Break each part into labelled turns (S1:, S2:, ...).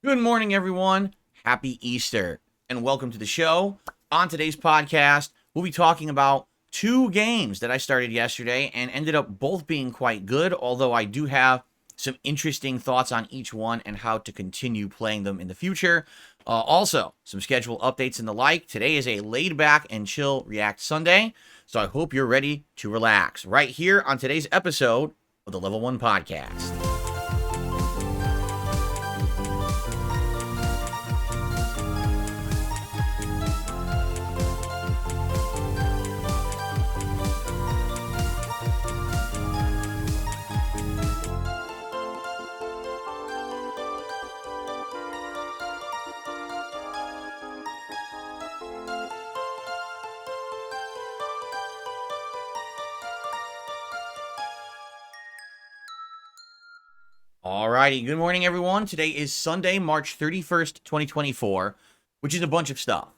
S1: Good morning, everyone. Happy Easter, and welcome to the show. On today's podcast, we'll be talking about two games that I started yesterday and ended up both being quite good, although I do have some interesting thoughts on each one and how to continue playing them in the future. Also, some schedule updates and the like. Today is a laid back and chill React Sunday, so I hope you're ready to relax right here on today's episode of the Level 1 Podcast. Alrighty, good morning, everyone. Today is Sunday, March 31st, 2024, which is a bunch of stuff.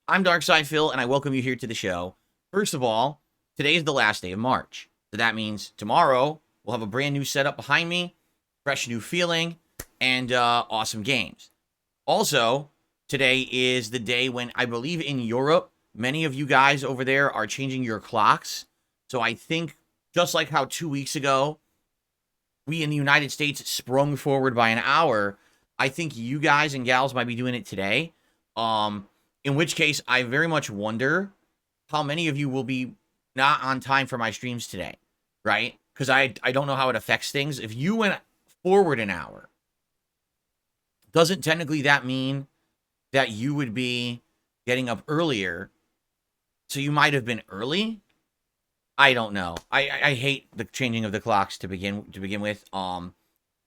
S1: I'm Darkside Phil, and I welcome you here to the show. First of all, today is the last day of March. So that means tomorrow we'll have a brand new setup behind me, fresh new feeling, and awesome games. Also, today is the day when I believe in Europe, many of you guys over there are changing your clocks. So I think just like how 2 weeks ago, we in the United States sprung forward by an hour, I think you guys and gals might be doing it today. In which case, I very much wonder how many of you will be not on time for my streams today, right? Because I don't know how it affects things. If you went forward an hour, doesn't technically that mean that you would be getting up earlier? So you might have been early? I don't know. I hate the changing of the clocks to begin with. So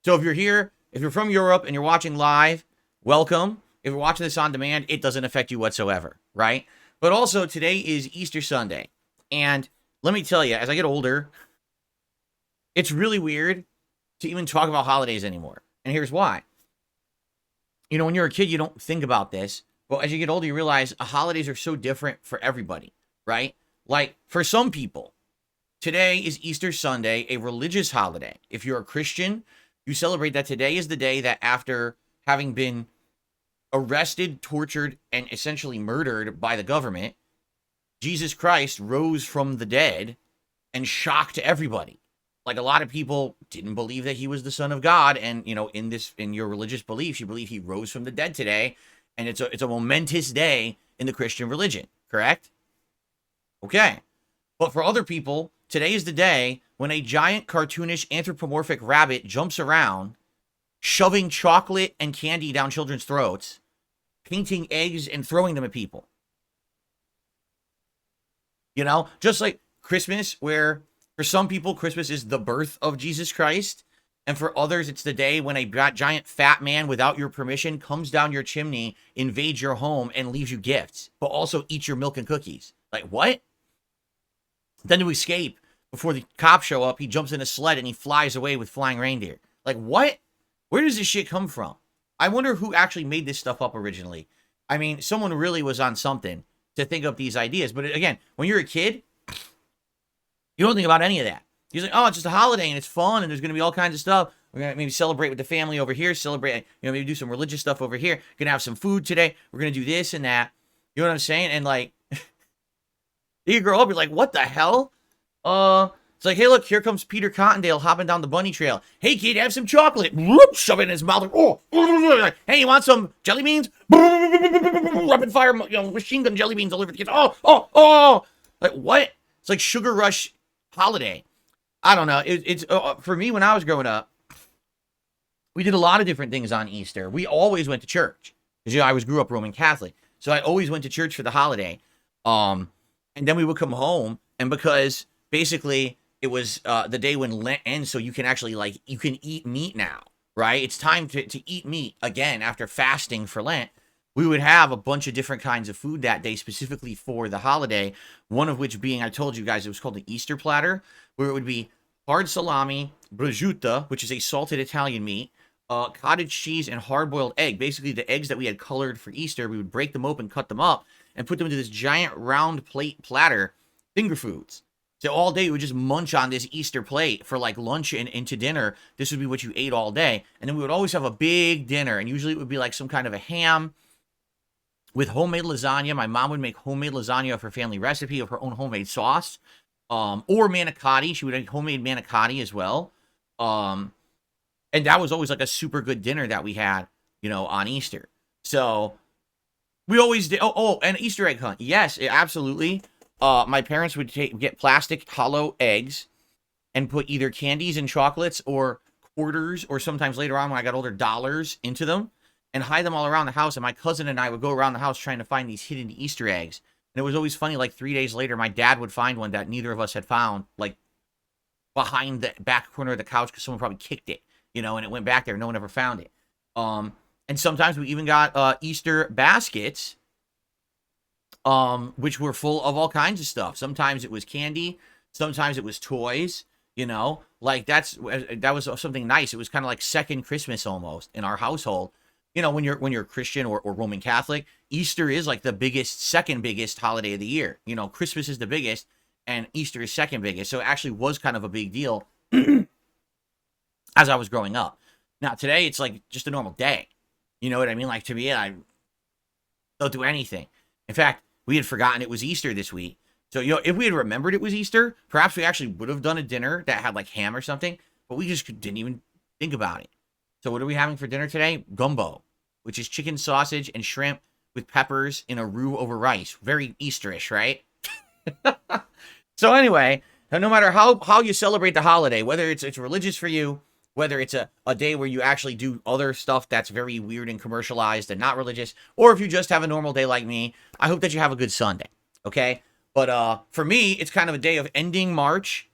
S1: if you're here, if you're from Europe and you're watching live, welcome. If you're watching this on demand, it doesn't affect you whatsoever, right? But also today is Easter Sunday. And let me tell you, as I get older, it's really weird to even talk about holidays anymore. And here's why. You know, when you're a kid, you don't think about this. But as you get older, you realize holidays are so different for everybody, right? Like, for some people, today is Easter Sunday, a religious holiday. If you're a Christian, you celebrate that today is the day that after having been arrested, tortured, and essentially murdered by the government, Jesus Christ rose from the dead and shocked everybody. Like, a lot of people didn't believe that he was the Son of God, and you know, in your religious beliefs, you believe he rose from the dead today, and it's a momentous day in the Christian religion, correct? Okay. But for other people, today is the day when a giant cartoonish anthropomorphic rabbit jumps around, shoving chocolate and candy down children's throats, painting eggs and throwing them at people. You know, just like Christmas, where for some people, Christmas is the birth of Jesus Christ. And for others, it's the day when a giant fat man without your permission comes down your chimney, invades your home, and leaves you gifts, but also eats your milk and cookies. Like, what? Then to escape, before the cops show up, he jumps in a sled and he flies away with flying reindeer. Like, what? Where does this shit come from? I wonder who actually made this stuff up originally. I mean, someone really was on something to think up these ideas. But again, when you're a kid, you don't think about any of that. You're like, oh, it's just a holiday and it's fun and there's going to be all kinds of stuff. We're going to maybe celebrate with the family over here, celebrate, maybe do some religious stuff over here. Going to have some food today. We're going to do this and that. You know what I'm saying? And like, you grow up, you're like, what the hell? It's like, hey, look, here comes Peter Cottontail hopping down the bunny trail. Hey, kid, have some chocolate. Whoop, shove it in his mouth. Oh, like, hey, you want some jelly beans? Rapid fire, machine gun jelly beans delivered to kids. Oh. Like, what? It's like Sugar Rush holiday. I don't know. It's for me, when I was growing up, we did a lot of different things on Easter. We always went to church. Because, I grew up Roman Catholic. So I always went to church for the holiday. And then we would come home, and because basically it was the day when Lent ends, so you can actually, like, you can eat meat now, right? It's time to eat meat again after fasting for Lent. We would have a bunch of different kinds of food that day specifically for the holiday, one of which being, I told you guys, it was called the Easter platter, where it would be hard salami, prosciutto, which is a salted Italian meat, cottage cheese, and hard-boiled egg. Basically, the eggs that we had colored for Easter, we would break them open, cut them up, and put them into this giant round plate platter, finger foods. So all day you would just munch on this Easter plate for like lunch and into dinner. This would be what you ate all day. And then we would always have a big dinner. And usually it would be like some kind of a ham with homemade lasagna. My mom would make homemade lasagna of her family recipe of her own homemade sauce. Or manicotti. She would make homemade manicotti as well. And that was always like a super good dinner that we had, on Easter. So we always did. Oh, and Easter egg hunt. Yes, absolutely. My parents would get plastic hollow eggs and put either candies and chocolates or quarters, or sometimes later on when I got older, dollars into them and hide them all around the house. And my cousin and I would go around the house trying to find these hidden Easter eggs. And it was always funny, like 3 days later, my dad would find one that neither of us had found, like behind the back corner of the couch because someone probably kicked it, and it went back there. No one ever found it. And sometimes we even got Easter baskets, which were full of all kinds of stuff. Sometimes it was candy. Sometimes it was toys, like that was something nice. It was kind of like second Christmas almost in our household. When you're Christian or Roman Catholic, Easter is like the second biggest holiday of the year. Christmas is the biggest and Easter is second biggest. So it actually was kind of a big deal as I was growing up. Now today it's like just a normal day. You know what I mean? Like to me, I don't do anything. In fact, we had forgotten it was Easter this week. So, if we had remembered it was Easter, perhaps we actually would have done a dinner that had like ham or something, but we just didn't even think about it. So what are we having for dinner today? Gumbo, which is chicken sausage and shrimp with peppers in a roux over rice. Very Easterish, right? So anyway, no matter how you celebrate the holiday, whether it's religious for you, whether it's a day where you actually do other stuff that's very weird and commercialized and not religious, or if you just have a normal day like me, I hope that you have a good Sunday, okay? But for me, it's kind of a day of ending March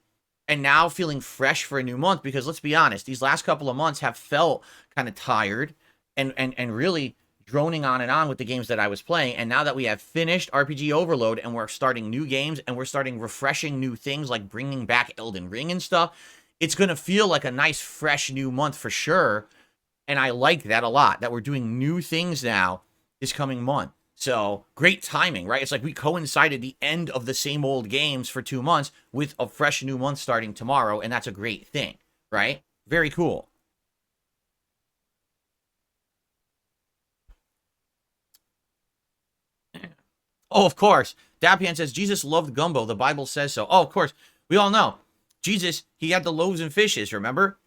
S1: and now feeling fresh for a new month, because let's be honest, these last couple of months have felt kind of tired and really droning on and on with the games that I was playing. And now that we have finished RPG Overload and we're starting new games and we're starting refreshing new things like bringing back Elden Ring and stuff, it's going to feel like a nice, fresh new month for sure. And I like that a lot, that we're doing new things now this coming month. So great timing, right? It's like we coincided the end of the same old games for 2 months with a fresh new month starting tomorrow. And that's a great thing, right? Very cool. Oh, of course. Dapian says, Jesus loved gumbo. The Bible says so. Oh, of course. We all know. Jesus, he had the loaves and fishes, remember?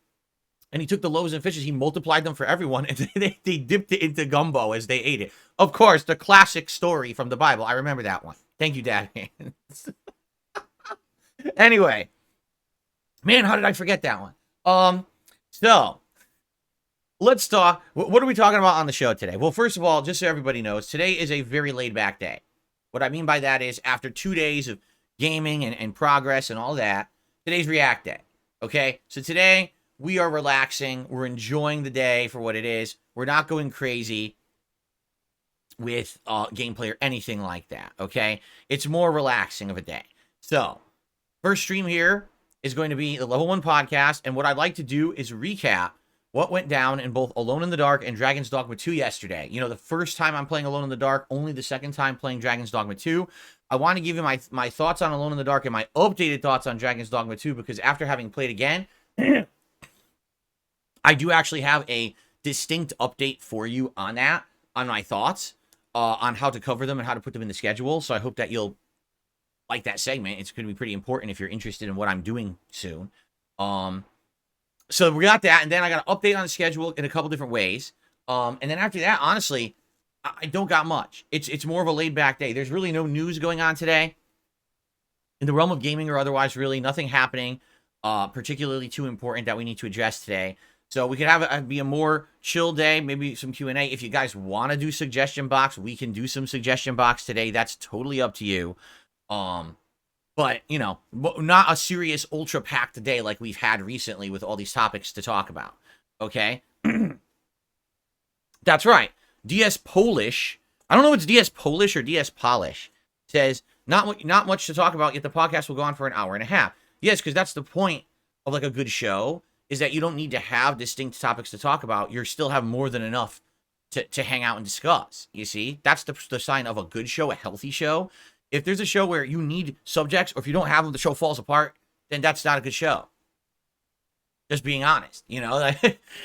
S1: And he took the loaves and fishes, he multiplied them for everyone, and they dipped it into gumbo as they ate it. Of course, the classic story from the Bible. I remember that one. Thank you, Dad. Anyway. Man, how did I forget that one? So, let's talk. What are we talking about on the show today? Well, first of all, just so everybody knows, today is a very laid-back day. What I mean by that is, after 2 days of gaming and progress and all that, today's React Day, okay? So today, we are relaxing. We're enjoying the day for what it is. We're not going crazy with gameplay or anything like that, okay? It's more relaxing of a day. So, first stream here is going to be the Level 1 podcast, and what I'd like to do is recap what went down in both Alone in the Dark and Dragon's Dogma 2 yesterday. The first time I'm playing Alone in the Dark, only the second time playing Dragon's Dogma 2. I want to give you my thoughts on Alone in the Dark and my updated thoughts on Dragon's Dogma 2, because after having played again, I do actually have a distinct update for you on that, on my thoughts, on how to cover them and how to put them in the schedule. So I hope that you'll like that segment. It's going to be pretty important if you're interested in what I'm doing soon. So we got that, and then I got an update on the schedule in a couple different ways. And then after that, honestly, I don't got much. It's more of a laid-back day. There's really no news going on today in the realm of gaming or otherwise. Really nothing happening particularly too important that we need to address today. So we could have it be a more chill day, maybe some Q&A. If you guys want to do suggestion box, we can do some suggestion box today. That's totally up to you. But, not a serious ultra-packed day like we've had recently with all these topics to talk about. Okay? That's right. DS Polish, I don't know if it's DS Polish or DS Polish, says, not much to talk about, yet the podcast will go on for an hour and a half. Yes, because that's the point of like a good show, is that you don't need to have distinct topics to talk about. You still have more than enough to hang out and discuss. You see? That's the sign of a good show, a healthy show, If there's a show where you need subjects, or if you don't have them, the show falls apart, then that's not a good show. Just being honest, you know,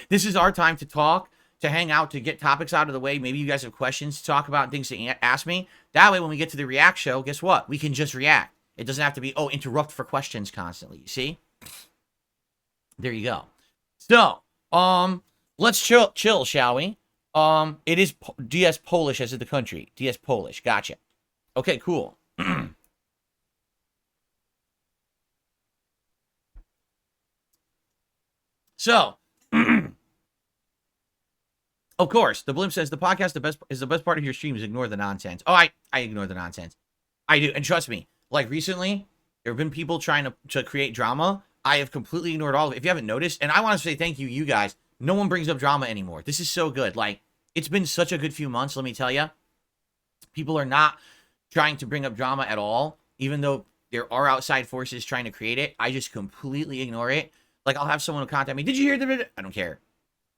S1: this is our time to talk, to hang out, to get topics out of the way. Maybe you guys have questions to talk about, things to ask me. That way, when we get to the react show, guess what? We can just react. It doesn't have to be, oh, interrupt for questions constantly. You see? There you go. So, let's chill, shall we? It is DS Polish as in the country. DS Polish. Gotcha. Okay, cool. So, of course, the Blimp says the podcast is the best part of your streams. Ignore the nonsense. Oh, I ignore the nonsense. I do, and trust me. Like recently, there have been people trying to create drama. I have completely ignored all of it. If you haven't noticed, and I want to say thank you, you guys. No one brings up drama anymore. This is so good. Like, it's been such a good few months. Let me tell you, people are not trying to bring up drama at all, even though there are outside forces trying to create it. I just completely ignore it. Like, I'll have someone contact me. Did you hear the? I don't care.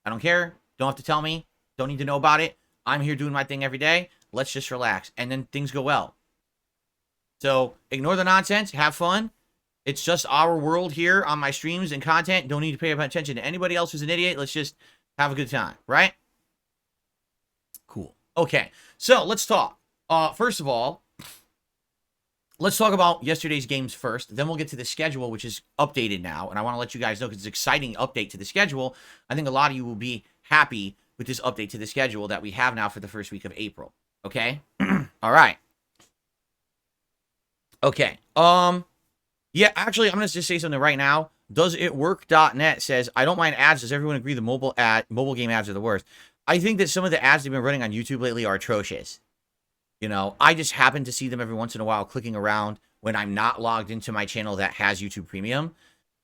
S1: I don't care. Don't have to tell me. Don't need to know about it. I'm here doing my thing every day. Let's just relax. And then things go well. So, ignore the nonsense. Have fun. It's just our world here on my streams and content. Don't need to pay attention to anybody else who's an idiot. Let's just have a good time, right? Cool. Okay. So, let's talk. First of all, let's talk about yesterday's games first. Then we'll get to the schedule, which is updated now. And I want to let you guys know, because it's an exciting update to the schedule. I think a lot of you will be happy with this update to the schedule that we have now for the first week of April. Okay? All right. Okay. Yeah, actually, I'm going to just say something right now. DoesItWork.net says, I don't mind ads. Does everyone agree the mobile game ads are the worst? I think that some of the ads they've been running on YouTube lately are atrocious. You know, I just happen to see them every once in a while clicking around when I'm not logged into my channel that has YouTube Premium.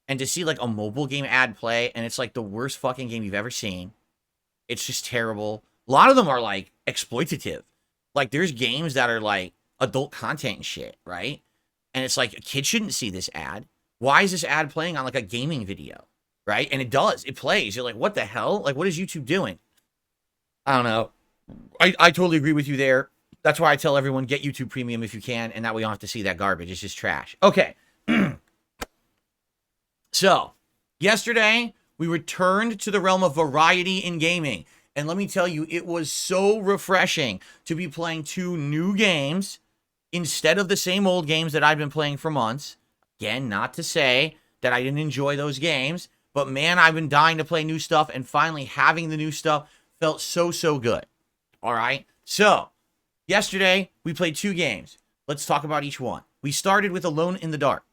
S1: And to see like a mobile game ad play, and it's like the worst fucking game you've ever seen. It's just terrible. A lot of them are like exploitative. Like there's games that are like adult content and shit, right? And it's like, a kid shouldn't see this ad. Why is this ad playing on like a gaming video, right? And it does. It plays. You're like, what the hell? Like, what is YouTube doing? I don't know. I totally agree with you there. That's why I tell everyone, get YouTube Premium if you can, and that way you don't have to see that garbage. It's just trash. Okay. So, yesterday, we returned to the realm of variety in gaming. And let me tell you, it was so refreshing to be playing 2 new games instead of the same old games that I've been playing for months. Again, not to say that I didn't enjoy those games, but man, I've been dying to play new stuff, and finally having the new stuff felt so, so good. All right? So, yesterday, we played 2 games. Let's talk about each one. We started with Alone in the Dark,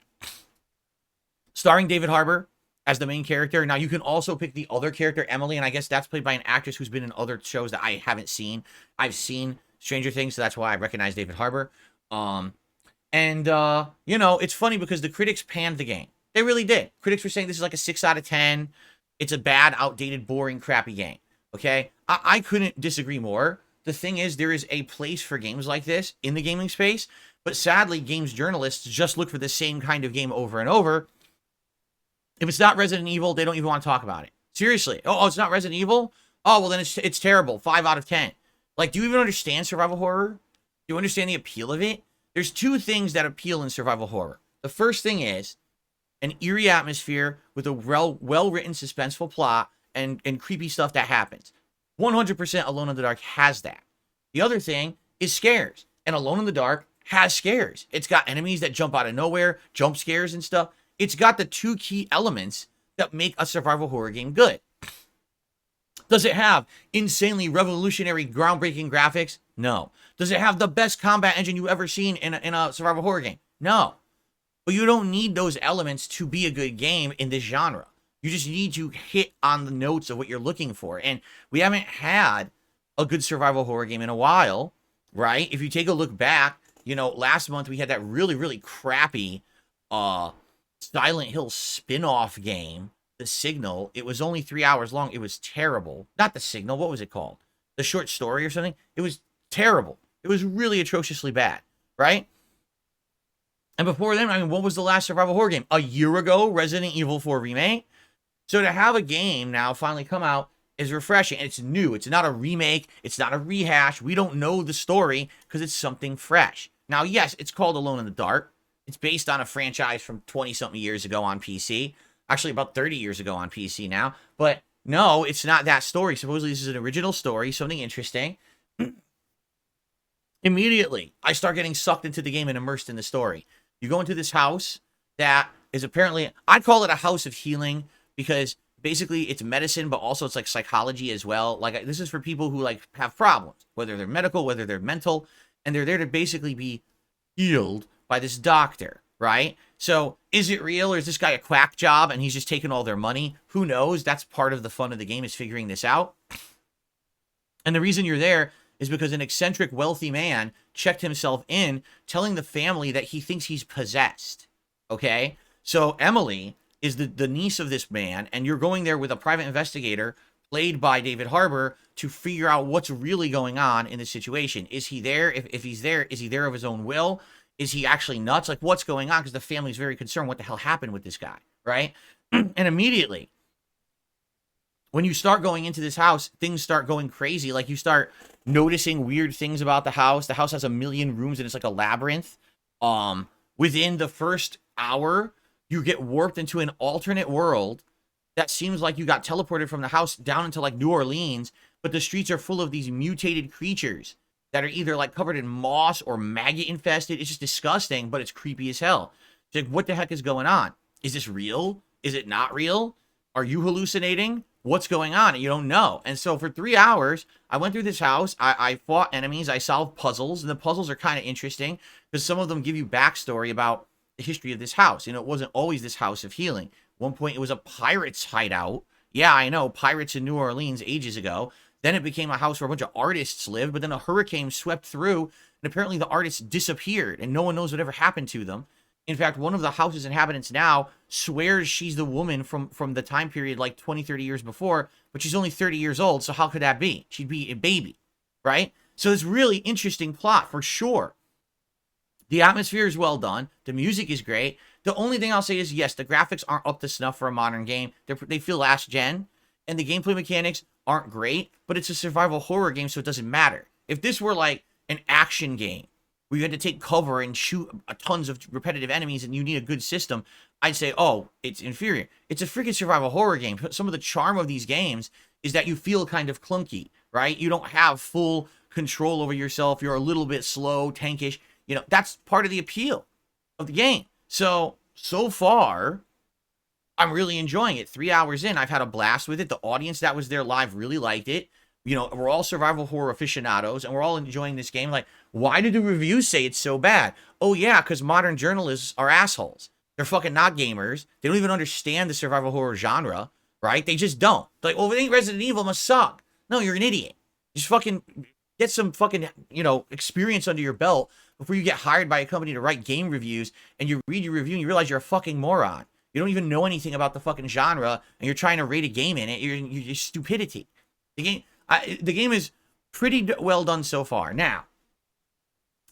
S1: starring David Harbour as the main character. Now, you can also pick the other character, Emily, and I guess that's played by an actress who's been in other shows that I haven't seen. I've seen Stranger Things, so that's why I recognize David Harbour. You know, it's funny because the critics panned the game. They really did. Critics were saying this is like a 6 out of 10. It's a bad, outdated, boring, crappy game. Okay? I couldn't disagree more. The thing is, there is a place for games like this in the gaming space, but sadly, games journalists just look for the same kind of game over and over. If it's not Resident Evil, they don't even want to talk about it. Seriously. Oh, it's not Resident Evil? Oh, well, then it's terrible. 5 out of 10. Like, do you even understand survival horror? Do you understand the appeal of it? There's 2 things that appeal in survival horror. The first thing is an eerie atmosphere with a well-written, suspenseful plot and creepy stuff that happens. 100% Alone in the Dark has that. The other thing is scares. And Alone in the Dark has scares. It's got enemies that jump out of nowhere, jump scares and stuff. It's got the 2 key elements that make a survival horror game good. Does it have insanely revolutionary, groundbreaking graphics? No. Does it have the best combat engine you've ever seen in a survival horror game? No. But you don't need those elements to be a good game in this genre. You just need to hit on the notes of what you're looking for. And we haven't had a good survival horror game in a while, right? If you take a look back, you know, last month we had that really, really crappy Silent Hill spin-off game, The Signal. It was only 3 hours long. It was terrible. Not The Signal. What was it called? The Short Story or something? It was terrible. It was really atrociously bad, right? And before then, I mean, what was the last survival horror game? A year ago, Resident Evil 4 Remake. So to have a game now finally come out is refreshing. And it's new. It's not a remake. It's not a rehash. We don't know the story because it's something fresh. Now, yes, it's called Alone in the Dark. It's based on a franchise from 20-something years ago on PC. Actually, about 30 years ago on PC now. But no, it's not that story. Supposedly, this is an original story, something interesting. Immediately, I start getting sucked into the game and immersed in the story. You go into this house that is apparently, I call it a house of healing because basically it's medicine, but also it's like psychology as well. Like, this is for people who like have problems, whether they're medical, whether they're mental, and they're there to basically be healed by this doctor, right? So is it real, or is this guy a quack job and he's just taking all their money? Who knows? That's part of the fun of the game, is figuring this out. And the reason you're there is because an eccentric wealthy man checked himself in, telling the family that he thinks he's possessed. Okay? So Emily is the niece of this man, and you're going there with a private investigator played by David Harbour to figure out what's really going on in the situation. Is he there? If he's there, is he there of his own will? Is he actually nuts? Like, what's going on? Because the family's very concerned what the hell happened with this guy, right? And immediately, when you start going into this house, things start going crazy. Like, you start noticing weird things about the house. The house has 1 million rooms, and it's like a labyrinth. Within the first hour, you get warped into an alternate world that seems like you got teleported from the house down into like New Orleans, but the streets are full of these mutated creatures that are either like covered in moss or maggot infested. It's just disgusting, but it's creepy as hell. It's like, what the heck is going on? Is this real? Is it not real? Are you hallucinating? What's going on? And you don't know. And so for 3 hours, I went through this house. I fought enemies. I solved puzzles. And the puzzles are kind of interesting because some of them give you backstory about the history of this house. You know, it wasn't always this house of healing. At one point, it was a pirate's hideout. Yeah, I know, pirates in New Orleans ages ago. Then it became a house where a bunch of artists lived, but then a hurricane swept through, and apparently the artists disappeared, and no one knows whatever happened to them. In fact, one of the house's inhabitants now swears she's the woman from the time period like 20, 30 years before, but she's only 30 years old, so how could that be? She'd be a baby, right? So it's really interesting plot, for sure. The atmosphere is well done. The music is great. The only thing I'll say is, yes, the graphics aren't up to snuff for a modern game. They feel last gen, and the gameplay mechanics aren't great, but it's a survival horror game, so it doesn't matter. If this were like an action game where you had to take cover and shoot tons of repetitive enemies and you need a good system, I'd say, oh, it's inferior. It's a freaking survival horror game. Some of the charm of these games is that you feel kind of clunky, right? You don't have full control over yourself. You're a little bit slow, tankish. You know, that's part of the appeal of the game. So far, I'm really enjoying it. 3 hours in, I've had a blast with it. The audience that was there live really liked it. You know, we're all survival horror aficionados, and we're all enjoying this game. Like, why did the reviews say it's so bad? Oh, yeah, because modern journalists are assholes. They're fucking not gamers. They don't even understand the survival horror genre, right? They just don't. They're like, well, if it ain't Resident Evil, it must suck. No, you're an idiot. Just fucking get some fucking, you know, experience under your belt before you get hired by a company to write game reviews, and you read your review and you realize you're a fucking moron. You don't even know anything about the fucking genre, and you're trying to rate a game in it. You're stupidity. The game is pretty well done so far. Now,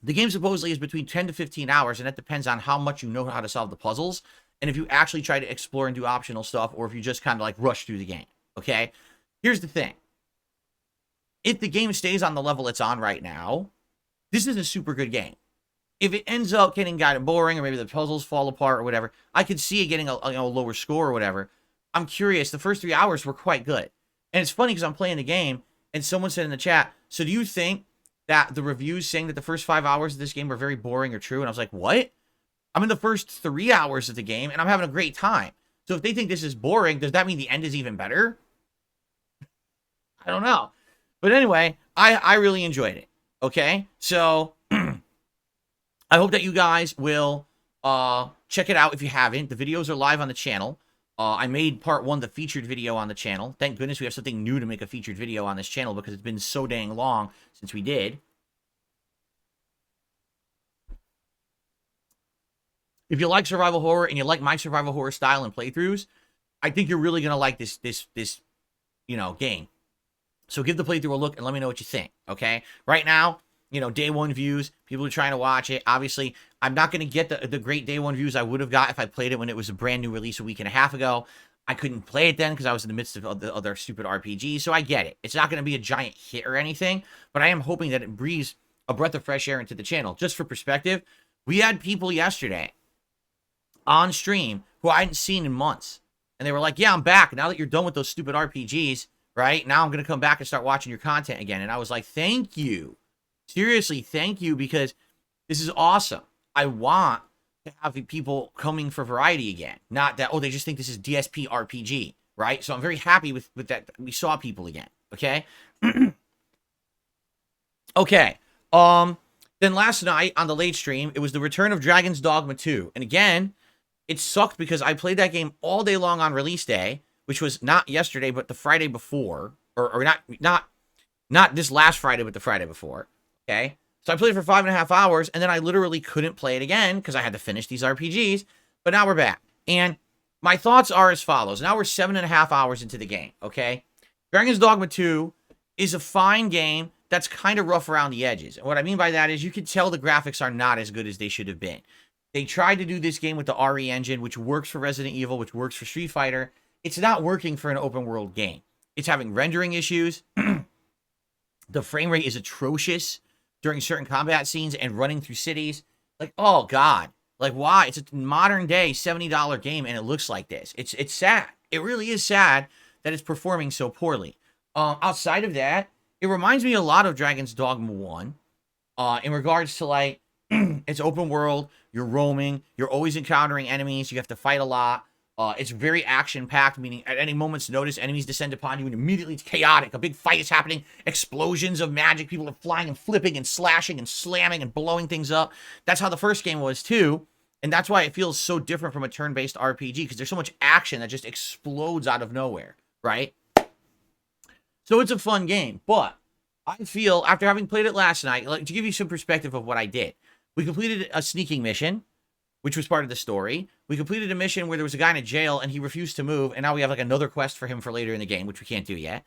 S1: the game supposedly is between 10 to 15 hours, and that depends on how much you know how to solve the puzzles, and if you actually try to explore and do optional stuff, or if you just kind of like rush through the game, okay? Here's the thing. If the game stays on the level it's on right now, this is a super good game. If it ends up getting kind of boring, or maybe the puzzles fall apart or whatever, I could see it getting a lower score or whatever. I'm curious. The first 3 hours were quite good. And it's funny because I'm playing the game, and someone said in the chat, so do you think that the reviews saying that the first 5 hours of this game were very boring or true? And I was like, what? I'm in the first 3 hours of the game, and I'm having a great time. So if they think this is boring, does that mean the end is even better? I don't know. But anyway, I really enjoyed it. Okay? So I hope that you guys will check it out if you haven't. The videos are live on the channel. I made part 1, the featured video on the channel. Thank goodness we have something new to make a featured video on this channel because it's been so dang long since we did. If you like survival horror and you like my survival horror style and playthroughs, I think you're really going to like this game. So give the playthrough a look and let me know what you think, okay? Right now, you know, day 1 views, people are trying to watch it. Obviously, I'm not going to get the great day 1 views I would have got if I played it when it was a brand new release a week and a half ago. I couldn't play it then because I was in the midst of the other stupid RPGs, so I get it. It's not going to be a giant hit or anything, but I am hoping that it breathes a breath of fresh air into the channel. Just for perspective, we had people yesterday on stream who I hadn't seen in months. And they were like, yeah, I'm back. Now that you're done with those stupid RPGs, right? Now I'm going to come back and start watching your content again. And I was like, thank you. Seriously, thank you, because this is awesome. I want to have people coming for variety again. Not that, oh, they just think this is DSP RPG, right? So I'm very happy with that. We saw people again, okay? Okay. Then last night on the late stream, it was the return of Dragon's Dogma 2. And again, it sucked because I played that game all day long on release day, which was not yesterday, but the Friday before, or not this last Friday, but the Friday before. Okay. So I played for 5.5 hours, and then I literally couldn't play it again because I had to finish these RPGs. But now we're back. And my thoughts are as follows. Now we're 7.5 hours into the game. Okay. Dragon's Dogma 2 is a fine game that's kind of rough around the edges. And what I mean by that is you can tell the graphics are not as good as they should have been. They tried to do this game with the RE engine, which works for Resident Evil, which works for Street Fighter. It's not working for an open world game. It's having rendering issues. The frame rate is atrocious during certain combat scenes and running through cities. Like, oh God. Like, why? It's a modern day $70 game and it looks like this. It's sad. It really is sad that it's performing so poorly. Outside of that, it reminds me a lot of Dragon's Dogma 1 in regards to, like, it's open world, you're roaming, you're always encountering enemies, you have to fight a lot. It's very action-packed, meaning at any moment's notice, enemies descend upon you and immediately it's chaotic. A big fight is happening, explosions of magic, people are flying and flipping and slashing and slamming and blowing things up. That's how the first game was too, and that's why it feels so different from a turn-based RPG, because there's so much action that just explodes out of nowhere, right? So it's a fun game, but I feel, after having played it last night, like, to give you some perspective of what I did, we completed a sneaking mission, which was part of the story. We completed a mission where there was a guy in a jail and he refused to move, and now we have like another quest for him for later in the game, which we can't do yet.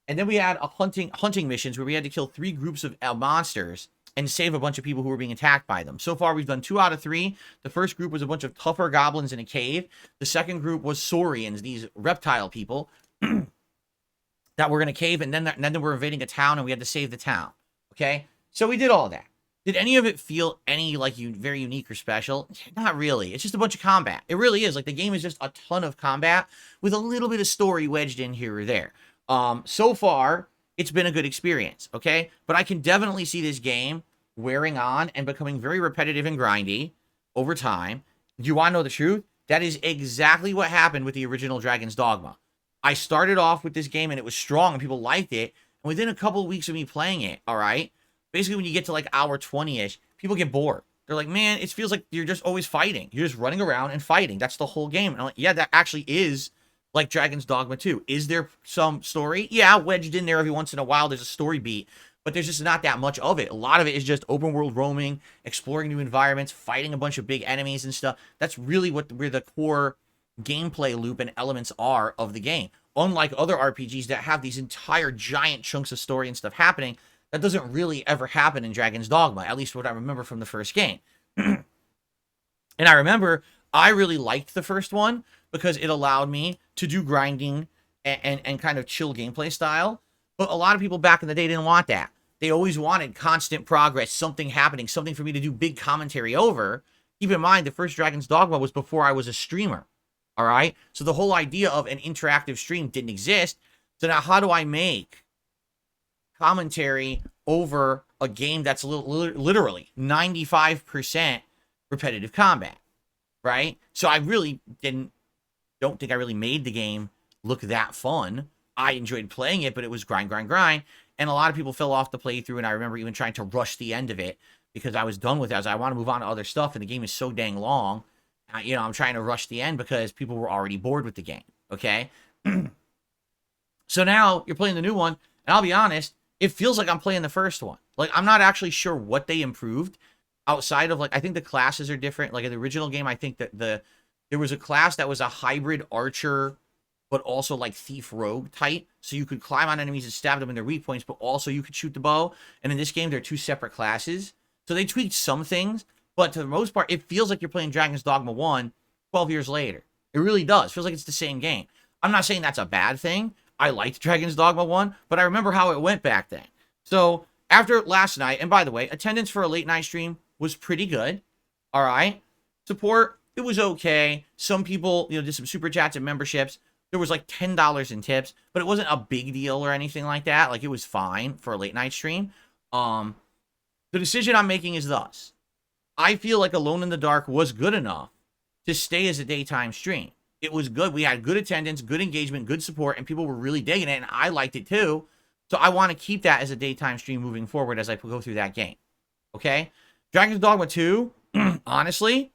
S1: And then we had a hunting missions where we had to kill 3 groups of monsters and save a bunch of people who were being attacked by them. So far, we've done 2 out of 3. The first group was a bunch of tougher goblins in a cave. The second group was saurians, these reptile people that were in a cave, and then we're invading a town, and we had to save the town. Okay? So we did all that. Did any of it feel any, like, very unique or special? Not really. It's just a bunch of combat. It really is. Like, the game is just a ton of combat with a little bit of story wedged in here or there. So far, it's been a good experience, okay? But I can definitely see this game wearing on and becoming very repetitive and grindy over time. Do you want to know the truth? That is exactly what happened with the original Dragon's Dogma. I started off with this game, and it was strong, and people liked it. And within a couple of weeks of me playing it, all right, basically when you get to like hour 20-ish, people get bored. They're like, man, it feels like you're just always fighting. You're just running around and fighting. That's the whole game. And I'm like, yeah, that actually is like Dragon's Dogma 2. Is there some story? Yeah, wedged in there every once in a while, there's a story beat, but there's just not that much of it. A lot of it is just open world roaming, exploring new environments, fighting a bunch of big enemies and stuff. That's really where the core gameplay loop and elements are of the game. Unlike other RPGs that have these entire giant chunks of story and stuff happening, that doesn't really ever happen in Dragon's Dogma, at least what I remember from the first game. And I remember I really liked the first one because it allowed me to do grinding and kind of chill gameplay style. But a lot of people back in the day didn't want that. They always wanted constant progress, something happening, something for me to do big commentary over. Keep in mind, the first Dragon's Dogma was before I was a streamer. All right? So the whole idea of an interactive stream didn't exist. So now how do I make commentary over a game that's literally 95% repetitive combat, right? So I really don't think I really made the game look that fun. I enjoyed playing it, but it was grind. And a lot of people fell off the playthrough, and I remember even trying to rush the end of it because I was done with it. I was like, I want to move on to other stuff, and the game is so dang long. I'm trying to rush the end because people were already bored with the game, okay? So now you're playing the new one, and I'll be honest, it feels like I'm playing the first one. Like, I'm not actually sure what they improved outside of, like, I think the classes are different. Like, in the original game, I think that there was a class that was a hybrid archer, but also, like, thief rogue type. So you could climb on enemies and stab them in their weak points, but also you could shoot the bow. And in this game, they're 2 separate classes. So they tweaked some things, but to the most part, it feels like you're playing Dragon's Dogma 1 12 years later. It really does. It feels like it's the same game. I'm not saying that's a bad thing. I liked Dragon's Dogma 1, but I remember how it went back then. So after last night, and by the way, attendance for a late night stream was pretty good. All right. Support, it was okay. Some people, did some super chats and memberships. There was like $10 in tips, but it wasn't a big deal or anything like that. Like, it was fine for a late night stream. The decision I'm making is thus. I feel like Alone in the Dark was good enough to stay as a daytime stream. It was good. We had good attendance, good engagement, good support, and people were really digging it, and I liked it too. So I want to keep that as a daytime stream moving forward as I go through that game. Okay? Dragon's Dogma 2, honestly,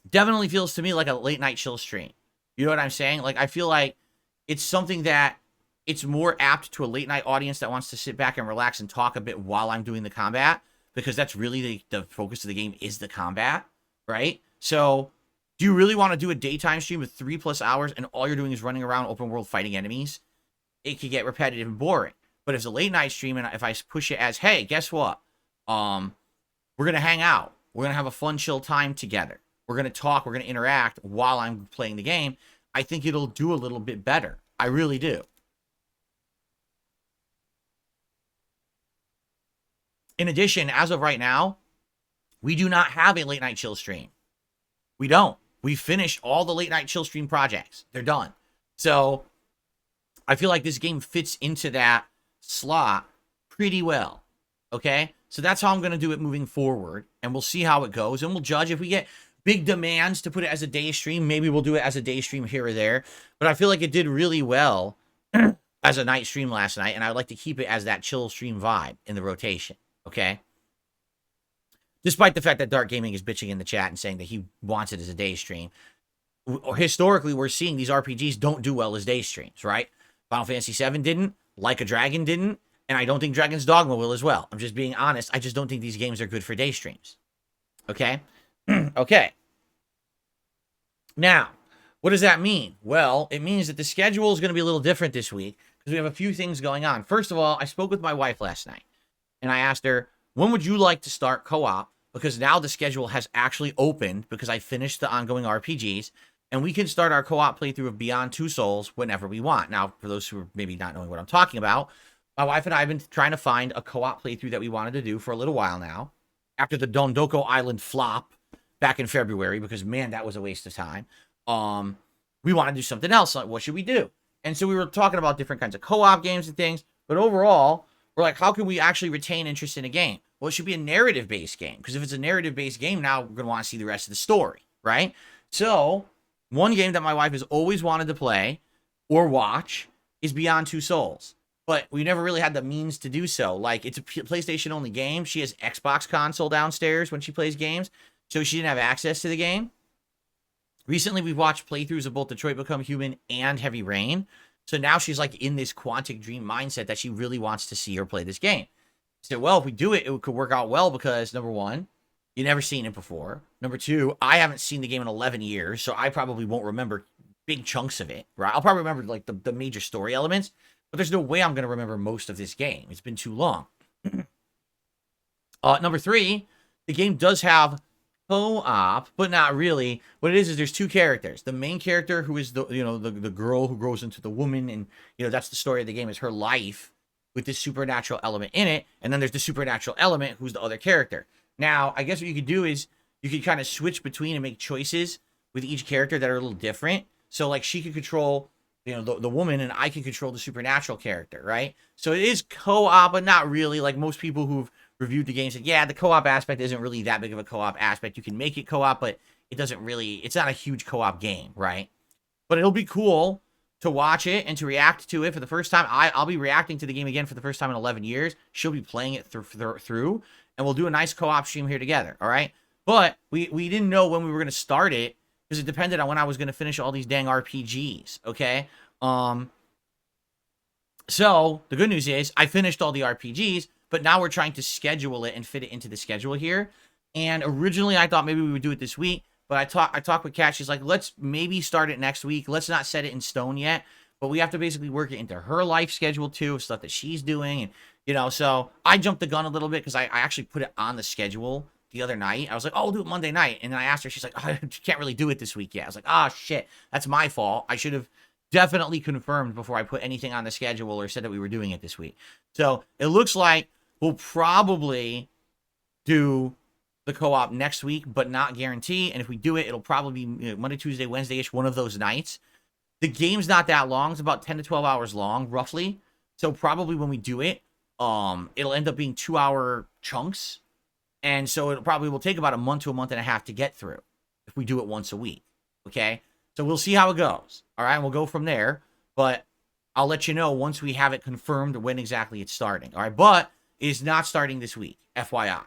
S1: definitely feels to me like a late night chill stream. You know what I'm saying? Like, I feel like it's something that it's more apt to a late night audience that wants to sit back and relax and talk a bit while I'm doing the combat, because that's really the focus of the game is the combat, right? So do you really want to do a daytime stream with 3+ hours and all you're doing is running around open world fighting enemies? It could get repetitive and boring. But if it's a late night stream and if I push it as, hey, guess what? We're going to hang out. We're going to have a fun, chill time together. We're going to talk. We're going to interact while I'm playing the game. I think it'll do a little bit better. I really do. In addition, as of right now, we do not have a late night chill stream. We don't. We finished all the late night chill stream projects. They're done. So I feel like this game fits into that slot pretty well. Okay? So that's how I'm going to do it moving forward. And we'll see how it goes. And we'll judge if we get big demands to put it as a day stream. Maybe we'll do it as a day stream here or there. But I feel like it did really well as a night stream last night. And I would like to keep it as that chill stream vibe in the rotation. Okay? Despite the fact that Dark Gaming is bitching in the chat and saying that he wants it as a day stream. Historically, we're seeing these RPGs don't do well as day streams, right? Final Fantasy VII didn't. Like a Dragon didn't. And I don't think Dragon's Dogma will as well. I'm just being honest. I just don't think these games are good for day streams. Okay? Okay. Now, what does that mean? Well, it means that the schedule is going to be a little different this week because we have a few things going on. First of all, I spoke with my wife last night. And I asked her, when would you like to start co-op? Because now the schedule has actually opened because I finished the ongoing RPGs. And we can start our co-op playthrough of Beyond Two Souls whenever we want. Now, for those who are maybe not knowing what I'm talking about, my wife and I have been trying to find a co-op playthrough that we wanted to do for a little while now. After the Dondoko Island flop back in February, because, man, that was a waste of time. We want to do something else. Like, what should we do? And so we were talking about different kinds of co-op games and things. But overall, we're like, how can we actually retain interest in a game? Well, it should be a narrative-based game. Because if it's a narrative-based game, now we're going to want to see the rest of the story, right? So one game that my wife has always wanted to play or watch is Beyond Two Souls. But we never really had the means to do so. Like, it's a PlayStation-only game. She has Xbox console downstairs when she plays games. So she didn't have access to the game. Recently, we've watched playthroughs of both Detroit Become Human and Heavy Rain. So now she's like in this Quantic Dream mindset that she really wants to see her play this game. So, well, if we do it, it could work out well because, number one, you've never seen it before. Number two, I haven't seen the game in 11 years, so I probably won't remember big chunks of it, right? I'll probably remember, like, the major story elements, but there's no way I'm going to remember most of this game. It's been too long. Number three, the game does have co-op, but not really. What it is there's two characters. The main character, who is the girl who grows into the woman, and that's the story of the game, is her life with this supernatural element in it. And then there's the supernatural element, who's the other character. Now, I guess what you could do is you could kind of switch between and make choices with each character that are a little different. So, like, she could control the woman, and I can control the supernatural character, right? So it is co-op, but not really. Like, most people who've reviewed the game said, yeah, the co-op aspect isn't really that big of a co-op aspect. You can make it co-op, but it doesn't really, it's not a huge co-op game, right? But it'll be cool to watch it and to react to it for the first time. I'll be reacting to the game again for the first time in 11 years. She'll be playing it through, and we'll do a nice co-op stream here together, all right? But we didn't know when we were going to start it because it depended on when I was going to finish all these dang RPGs, okay? So the good news is I finished all the RPGs, but now we're trying to schedule it and fit it into the schedule here. And originally I thought maybe we would do it this week, but I talked with Kat. She's like, let's maybe start it next week. Let's not set it in stone yet, but we have to basically work it into her life schedule too, of stuff that she's doing. And, so I jumped the gun a little bit because I actually put it on the schedule the other night. I was like, oh, we'll do it Monday night. And then I asked her, she's like, oh, I can't really do it this week yet. I was like, oh, shit, that's my fault. I should have definitely confirmed before I put anything on the schedule or said that we were doing it this week. So it looks like We'll probably do the co-op next week, but not guarantee. And if we do it, it'll probably be Monday, Tuesday, Wednesday-ish, one of those nights. The game's not that long. It's about 10 to 12 hours long, roughly. So probably when we do it, it'll end up being 2-hour chunks. And so it probably will take about a month to a month and a half to get through if we do it once a week. Okay? So we'll see how it goes. All right? We'll go from there. But I'll let you know once we have it confirmed when exactly it's starting. All right? But it is not starting this week, FYI.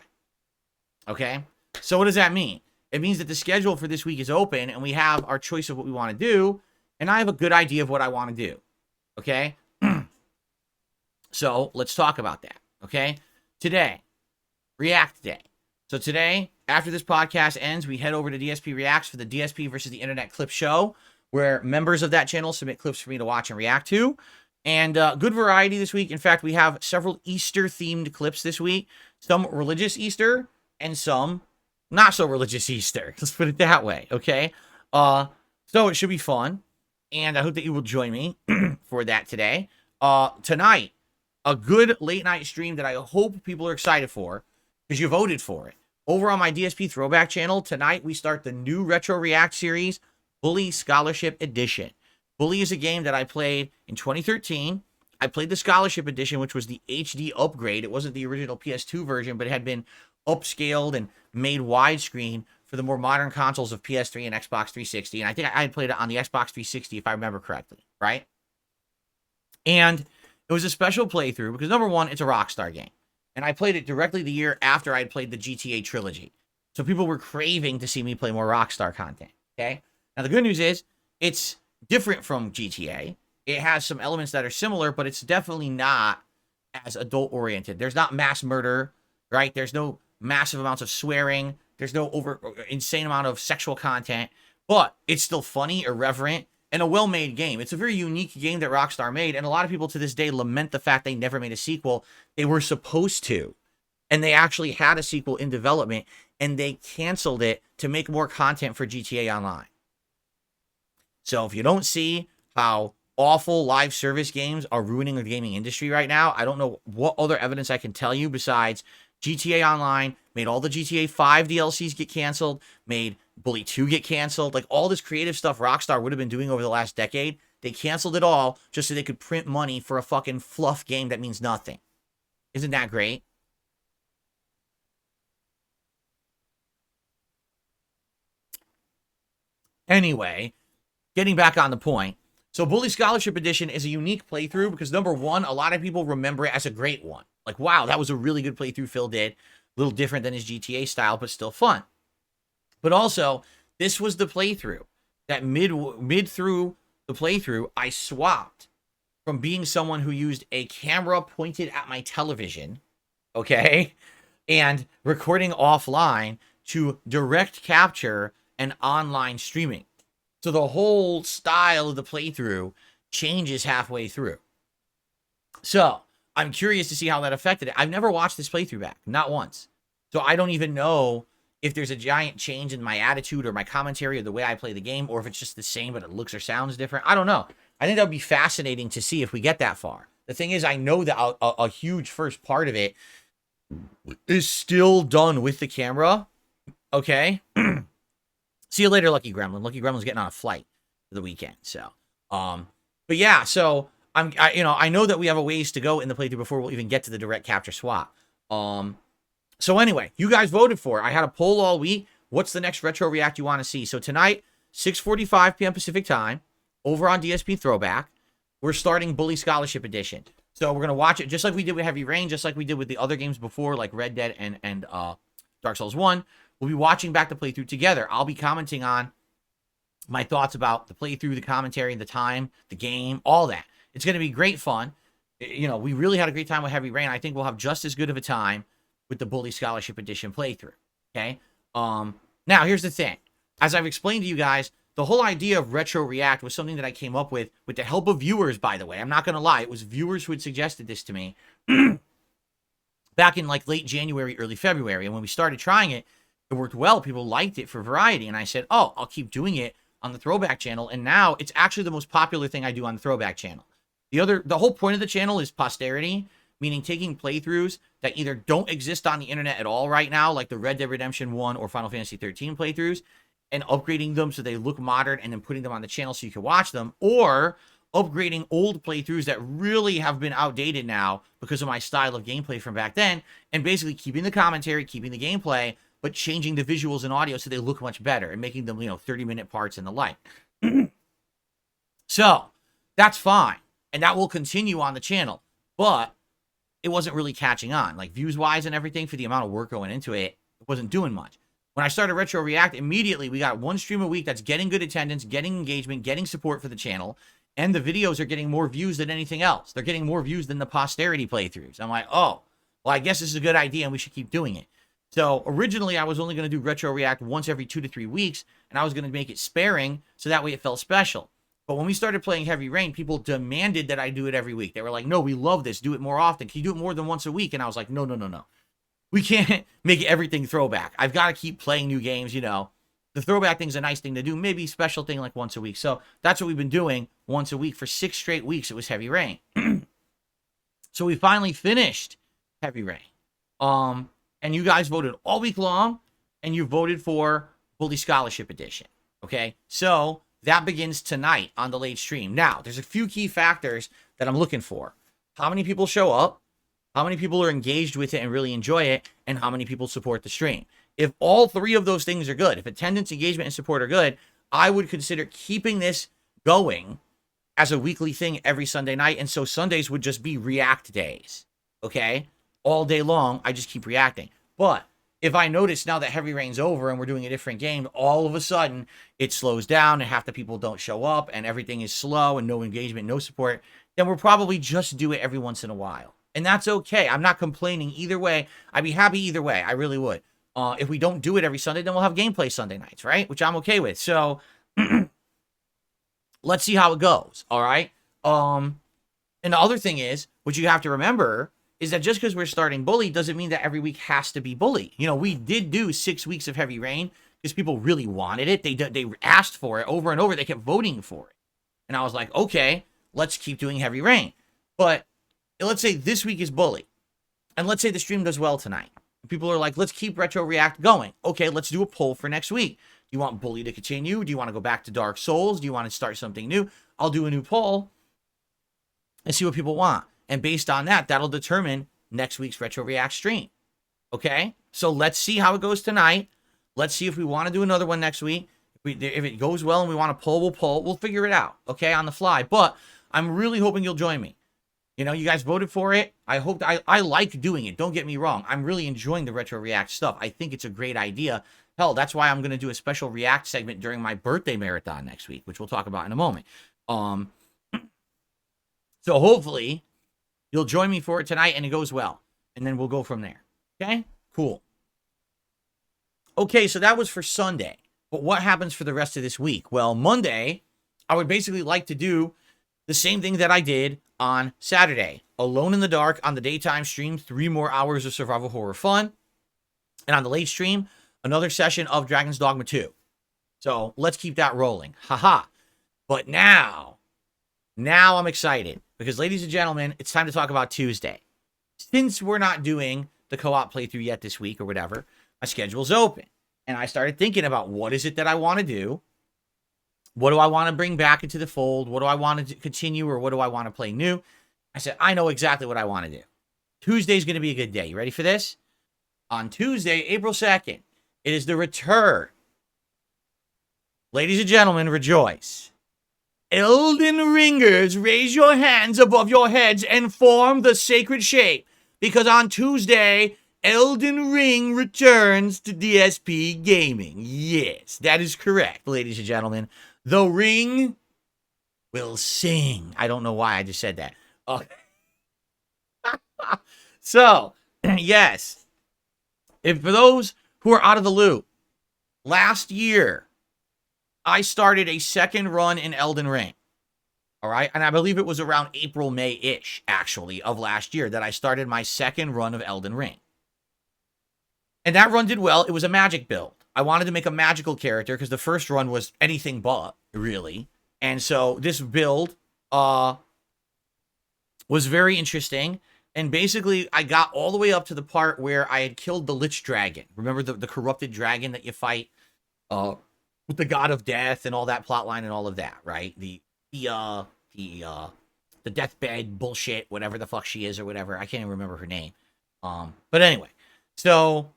S1: Okay? So what does that mean? It means that the schedule for this week is open and we have our choice of what we want to do. And I have a good idea of what I want to do. Okay? So let's talk about that. Okay? Today, React Day. So today, after this podcast ends, we head over to DSP Reacts for the DSP versus the Internet Clip Show, where members of that channel submit clips for me to watch and react to. And good variety this week. In fact, we have several Easter-themed clips this week. Some religious Easter and some not so religious Easter. Let's put it that way, okay? So it should be fun. And I hope that you will join me for that today. Tonight, a good late-night stream that I hope people are excited for because you voted for it. Over on my DSP Throwback channel, tonight we start the new Retro React series, Bully Scholarship Edition. Bully is a game that I played in 2013. I played the Scholarship Edition, which was the HD upgrade. It wasn't the original PS2 version, but it had been upscaled and made widescreen for the more modern consoles of PS3 and Xbox 360. And I think I had played it on the Xbox 360, if I remember correctly, right? And it was a special playthrough because, number one, it's a Rockstar game. And I played it directly the year after I had played the GTA trilogy. So people were craving to see me play more Rockstar content, okay? Now, the good news is it's different from GTA. It has some elements that are similar, but it's definitely not as adult-oriented. There's not mass murder, right? There's no massive amounts of swearing. There's no insane amount of sexual content. But it's still funny, irreverent, and a well-made game. It's a very unique game that Rockstar made, and a lot of people to this day lament the fact they never made a sequel. They were supposed to, and they actually had a sequel in development, and they canceled it to make more content for GTA Online. So if you don't see how awful live service games are ruining the gaming industry right now, I don't know what other evidence I can tell you besides GTA Online made all the GTA 5 DLCs get canceled, made Bully 2 get canceled. Like, all this creative stuff Rockstar would have been doing over the last decade, they canceled it all just so they could print money for a fucking fluff game that means nothing. Isn't that great? Anyway, getting back on the point. So Bully Scholarship Edition is a unique playthrough because, number one, a lot of people remember it as a great one. Like, wow, that was a really good playthrough Phil did. A little different than his GTA style, but still fun. But also, this was the playthrough that mid through the playthrough, I swapped from being someone who used a camera pointed at my television, okay, and recording offline to direct capture and online streaming. So the whole style of the playthrough changes halfway through. So I'm curious to see how that affected it. I've never watched this playthrough back, not once. So I don't even know if there's a giant change in my attitude or my commentary or the way I play the game, or if it's just the same but it looks or sounds different. I don't know. I think that would be fascinating to see if we get that far. The thing is, I know that a huge first part of it is still done with the camera. Okay? See you later, Lucky Gremlin. Lucky Gremlin's getting on a flight for the weekend. So, but yeah, so I know that we have a ways to go in the playthrough before we'll even get to the direct capture swap. So anyway, you guys voted for it. I had a poll all week. What's the next Retro React you want to see? So tonight, 6:45 p.m. Pacific time, over on DSP Throwback, we're starting Bully Scholarship Edition. So we're going to watch it just like we did with Heavy Rain, just like we did with the other games before, like Red Dead and Dark Souls 1. We'll be watching back the playthrough together. I'll be commenting on my thoughts about the playthrough, the commentary, the time, the game, all that. It's going to be great fun. You know, we really had a great time with Heavy Rain. I think we'll have just as good of a time with the Bully Scholarship Edition playthrough. Okay? Now, here's the thing. As I've explained to you guys, the whole idea of Retro React was something that I came up with the help of viewers, by the way. I'm not going to lie. It was viewers who had suggested this to me back in like late January, early February. And when we started trying it, it worked well. People liked it for variety. And I said, oh, I'll keep doing it on the Throwback channel. And now it's actually the most popular thing I do on the Throwback channel. The whole point of the channel is posterity. meaning taking playthroughs that either don't exist on the internet at all right now, like the Red Dead Redemption 1 or Final Fantasy 13 playthroughs, and upgrading them so they look modern and then putting them on the channel so you can watch them, or upgrading old playthroughs that really have been outdated now because of my style of gameplay from back then, and basically keeping the commentary, keeping the gameplay, but changing the visuals and audio so they look much better and making them, 30-minute parts and the like. So that's fine. And that will continue on the channel. But it wasn't really catching on. Like views-wise and everything, for the amount of work going into it, it wasn't doing much. When I started Retro React, immediately we got one stream a week that's getting good attendance, getting engagement, getting support for the channel. And the videos are getting more views than anything else. They're getting more views than the posterity playthroughs. I'm like, oh, well, I guess this is a good idea and we should keep doing it. So originally I was only going to do Retro React once every 2 to 3 weeks, and I was going to make it sparing so that way it felt special. But when we started playing Heavy Rain, people demanded that I do it every week. They were like, no, we love this. Do it more often. Can you do it more than once a week? And I was like, no. We can't make everything throwback. I've got to keep playing new games, The throwback thing's a nice thing to do. Maybe special thing like once a week. So that's what we've been doing once a week. For 6 straight weeks, it was Heavy Rain. So we finally finished Heavy Rain. And you guys voted all week long, and you voted for Bully Scholarship Edition. Okay? So that begins tonight on the late stream. Now, there's a few key factors that I'm looking for. How many people show up? How many people are engaged with it and really enjoy it? And how many people support the stream? If all 3 of those things are good, if attendance, engagement, and support are good, I would consider keeping this going as a weekly thing every Sunday night. And so Sundays would just be React days. Okay? All day long, I just keep reacting. But if I notice now that Heavy Rain's over and we're doing a different game, all of a sudden it slows down and half the people don't show up and everything is slow and no engagement, no support, then we'll probably just do it every once in a while. And that's okay. I'm not complaining either way. I'd be happy either way. I really would. If we don't do it every Sunday, then we'll have gameplay Sunday nights, right? Which I'm okay with. So let's see how it goes. All right. And the other thing is, what you have to remember is that just because we're starting Bully doesn't mean that every week has to be Bully. We did do 6 weeks of Heavy Rain because people really wanted it. They asked for it over and over. They kept voting for it. And I was like, okay, let's keep doing Heavy Rain. But let's say this week is Bully. And let's say the stream does well tonight. People are like, let's keep Retro React going. Okay, let's do a poll for next week. Do you want Bully to continue? Do you want to go back to Dark Souls? Do you want to start something new? I'll do a new poll and see what people want. And based on that, that'll determine next week's Retro React stream. Okay? So let's see how it goes tonight. Let's see if we want to do another one next week. If it goes well and we want to poll, we'll poll. We'll figure it out, okay, on the fly. But I'm really hoping you'll join me. You guys voted for it. I like doing it. Don't get me wrong. I'm really enjoying the Retro React stuff. I think it's a great idea. Hell, that's why I'm going to do a special React segment during my birthday marathon next week, which we'll talk about in a moment. So hopefully you'll join me for it tonight and it goes well. And then we'll go from there. Okay? Cool. Okay, so that was for Sunday. But what happens for the rest of this week? Well, Monday, I would basically like to do the same thing that I did on Saturday. Alone in the Dark on the daytime stream, 3 more hours of survival horror fun. And on the late stream, another session of Dragon's Dogma 2. So let's keep that rolling. Haha. But now I'm excited. Because, ladies and gentlemen, it's time to talk about Tuesday. Since we're not doing the co-op playthrough yet this week or whatever, my schedule's open. And I started thinking about what is it that I want to do? What do I want to bring back into the fold? What do I want to continue or what do I want to play new? I said, I know exactly what I want to do. Tuesday's going to be a good day. You ready for this? On Tuesday, April 2nd, it is the return. Ladies and gentlemen, rejoice. Elden Ringers, raise your hands above your heads and form the sacred shape. Because on Tuesday, Elden Ring returns to DSPGaming. Yes, that is correct, ladies and gentlemen. The ring will sing. I don't know why I just said that. So, yes. If for those who are out of the loop, last year, I started a second run in Elden Ring. All right. And I believe it was around April, May-ish, actually, of last year that I started my second run of Elden Ring. And that run did well. It was a magic build. I wanted to make a magical character because the first run was anything but, really. And so this build was very interesting. And basically, I got all the way up to the part where I had killed the Lich Dragon. Remember the corrupted dragon that you fight with the God of Death and all that plotline and all of that, right? The uh the uh the deathbed bullshit, whatever the fuck she is or whatever. I can't even remember her name. But anyway, so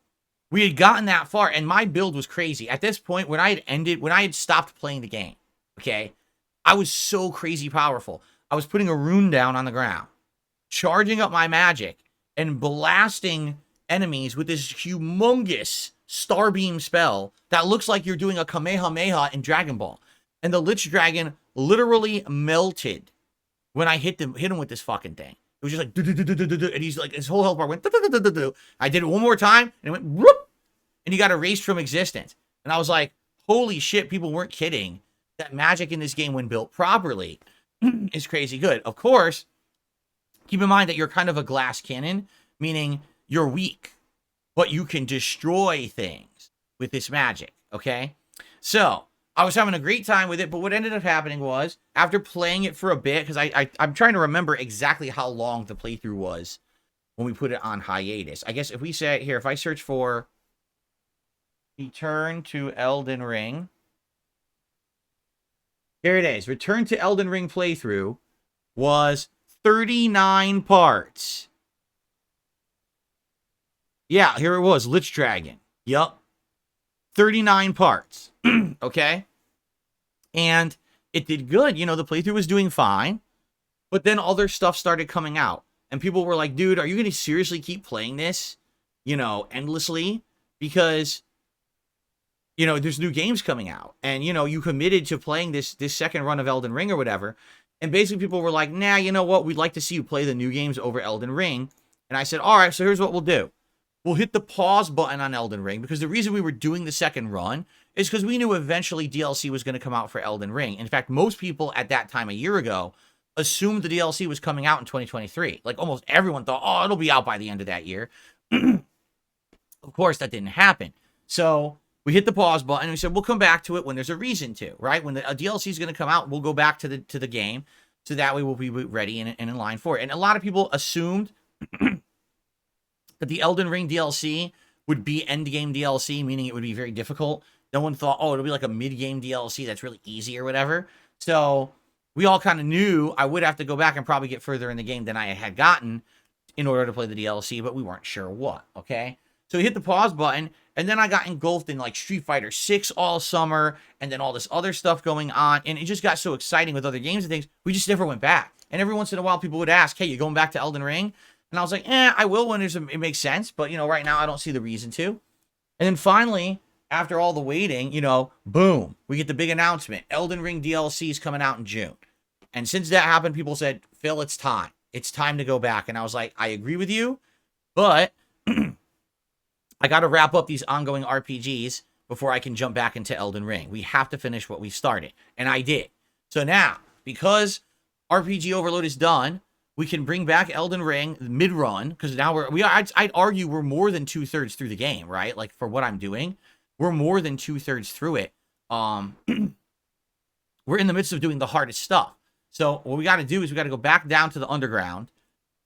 S1: we had gotten that far, and my build was crazy. At this point, when I had stopped playing the game, okay, I was so crazy powerful. I was putting a rune down on the ground, charging up my magic, and blasting enemies with this humongous Starbeam spell that looks like you're doing a Kamehameha in Dragon Ball. And the Lich Dragon literally melted when I hit him with this fucking thing. It was just like, and he's like, his whole health bar went, I did it one more time, and it went, whoop, and he got erased from existence. And I was like, holy shit, people weren't kidding. That magic in this game, when built properly, is crazy good. Of course, keep in mind that you're kind of a glass cannon, meaning you're weak, but you can destroy things with this magic, okay? So, I was having a great time with it, but what ended up happening was, after playing it for a bit, because I'm trying to remember exactly how long the playthrough was when we put it on hiatus. I guess if we say, here, if I search for Return to Elden Ring, here it is. Return to Elden Ring playthrough was 39 parts. Yeah, here it was, Lich Dragon. Yup. 39 parts. Okay? And it did good. You know, the playthrough was doing fine. But then other stuff started coming out. And people were like, dude, are you going to seriously keep playing this, you know, endlessly? Because, you know, there's new games coming out. And, you know, you committed to playing this second run of Elden Ring or whatever. And basically people were like, nah, you know what? We'd like to see you play the new games over Elden Ring. And I said, all right, so here's what we'll do. We'll hit the pause button on Elden Ring, because the reason we were doing the second run is because we knew eventually DLC was going to come out for Elden Ring. In fact, most people at that time a year ago assumed the DLC was coming out in 2023. Like, almost everyone thought, oh, it'll be out by the end of that year. Of course, that didn't happen. So we hit the pause button and we said, we'll come back to it when there's a reason to, right? When a DLC is going to come out, we'll go back to the game. So that way we'll be ready and in line for it. And a lot of people assumed that the Elden Ring DLC would be endgame DLC, meaning it would be very difficult. No one thought, oh, it'll be like a mid-game DLC that's really easy or whatever. So we all kind of knew I would have to go back and probably get further in the game than I had gotten in order to play the DLC, but we weren't sure what, okay? So we hit the pause button, and then I got engulfed in like Street Fighter 6 all summer, and then all this other stuff going on, and it just got so exciting with other games and things, we just never went back. And every once in a while, people would ask, hey, you going back to Elden Ring? And I was like, I will when it makes sense. But, you know, right now I don't see the reason to. And then finally, after all the waiting, you know, boom, we get the big announcement. Elden Ring DLC is coming out in June. And since that happened, people said, Phil, it's time. It's time to go back. And I was like, I agree with you, but I got to wrap up these ongoing RPGs before I can jump back into Elden Ring. We have to finish what we started. And I did. So now, because RPG Overload is done, we can bring back Elden Ring mid-run, because now I'd argue we're more than 2/3 through the game, right? Like, for what I'm doing, we're more than 2/3 through it. We're in the midst of doing the hardest stuff. So what we got to do is we got to go back down to the underground,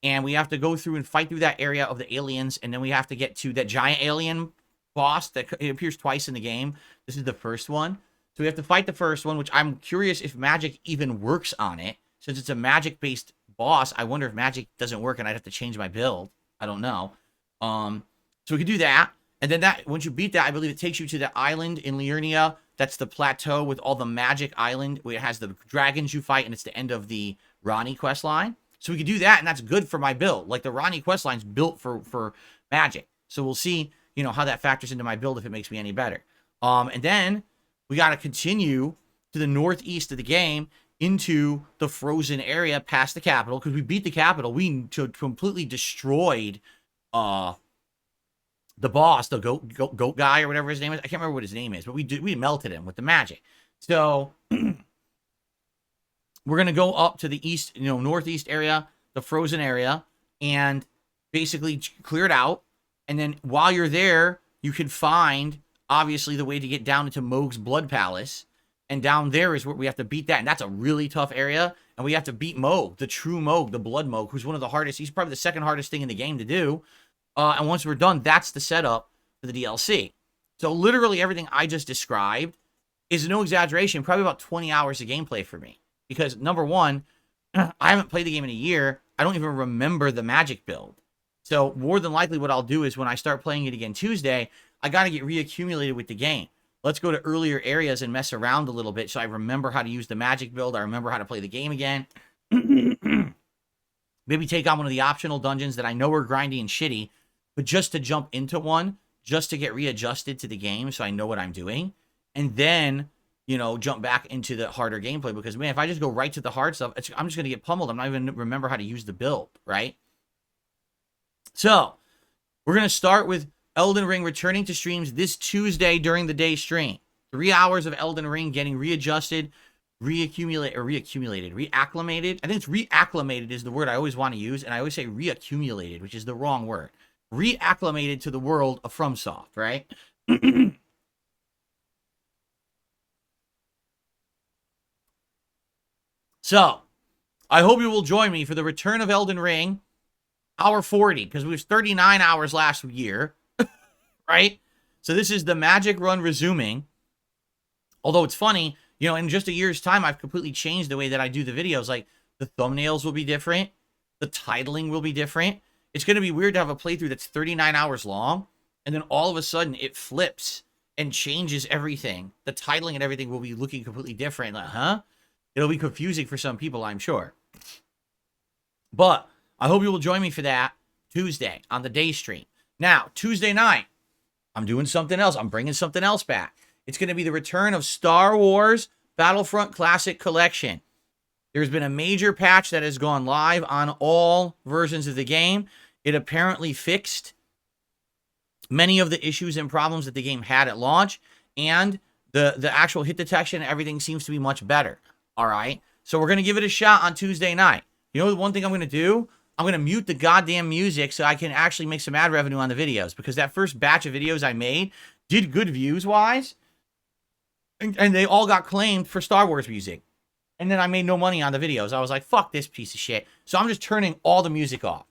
S1: and we have to go through and fight through that area of the aliens, and then we have to get to that giant alien boss that it appears twice in the game. This is the first one. So we have to fight the first one, which I'm curious if magic even works on it. Since it's a magic-based boss, I wonder if magic doesn't work and I'd have to change my build. I don't know. So we could do that. And then once you beat that, I believe it takes you to the island in Liurnia. That's the plateau with all the magic island, where it has the dragons you fight, and it's the end of the Ronnie quest line. So we could do that, and that's good for my build. Like, the Ronnie quest line's built for magic. So we'll see, you know, how that factors into my build if it makes me any better. And then we got to continue to the northeast of the game into the frozen area past the capital, because we beat the capital. We completely destroyed the boss, the goat guy or whatever his name is. I can't remember what his name is, but we melted him with the magic. So we're gonna go up to the east, you know, northeast area, the frozen area, and basically clear it out. And then while you're there, you can find obviously the way to get down into Mohg's Blood Palace. And down there is where we have to beat that. And that's a really tough area. And we have to beat Moog, the true Moog, the Blood Moog, who's one of the hardest. He's probably the second hardest thing in the game to do. And once we're done, that's the setup for the DLC. So literally everything I just described is no exaggeration, probably about 20 hours of gameplay for me. Because number one, I haven't played the game in a year. I don't even remember the magic build. So more than likely what I'll do is when I start playing it again Tuesday, I got to get reaccumulated with the game. Let's go to earlier areas and mess around a little bit so I remember how to use the magic build. I remember how to play the game again. Maybe take on one of the optional dungeons that I know are grindy and shitty, but just to jump into one, just to get readjusted to the game so I know what I'm doing. And then, you know, jump back into the harder gameplay. Because, man, if I just go right to the hard stuff, I'm just going to get pummeled. I'm not even remember how to use the build, right? So, we're going to start with Elden Ring returning to streams this Tuesday during the day stream. 3 hours of Elden Ring getting readjusted, reaccumulated. I think it's reacclimated is the word I always want to use, and I always say reaccumulated, which is the wrong word. Reacclimated to the world of FromSoft, right? So, I hope you will join me for the return of Elden Ring, hour 40, because we was 39 hours last year. Right? So this is the magic run resuming. Although it's funny, you know, in just a year's time, I've completely changed the way that I do the videos. Like, the thumbnails will be different. The titling will be different. It's going to be weird to have a playthrough that's 39 hours long, and then all of a sudden it flips and changes everything. The titling and everything will be looking completely different. Like, huh? It'll be confusing for some people, I'm sure. But I hope you will join me for that Tuesday on the day stream. Now, Tuesday night, I'm doing something else. I'm bringing something else back. It's going to be the return of Star Wars Battlefront Classic Collection. There's been a major patch that has gone live on all versions of the game. It apparently fixed many of the issues and problems that the game had at launch, and the actual hit detection, everything seems to be much better. All right? So we're going to give it a shot on Tuesday night. You know the one thing I'm going to do? I'm going to mute the goddamn music so I can actually make some ad revenue on the videos, because that first batch of videos I made did good views-wise, and they all got claimed for Star Wars music. And then I made no money on the videos. I was like, fuck this piece of shit. So I'm just turning all the music off.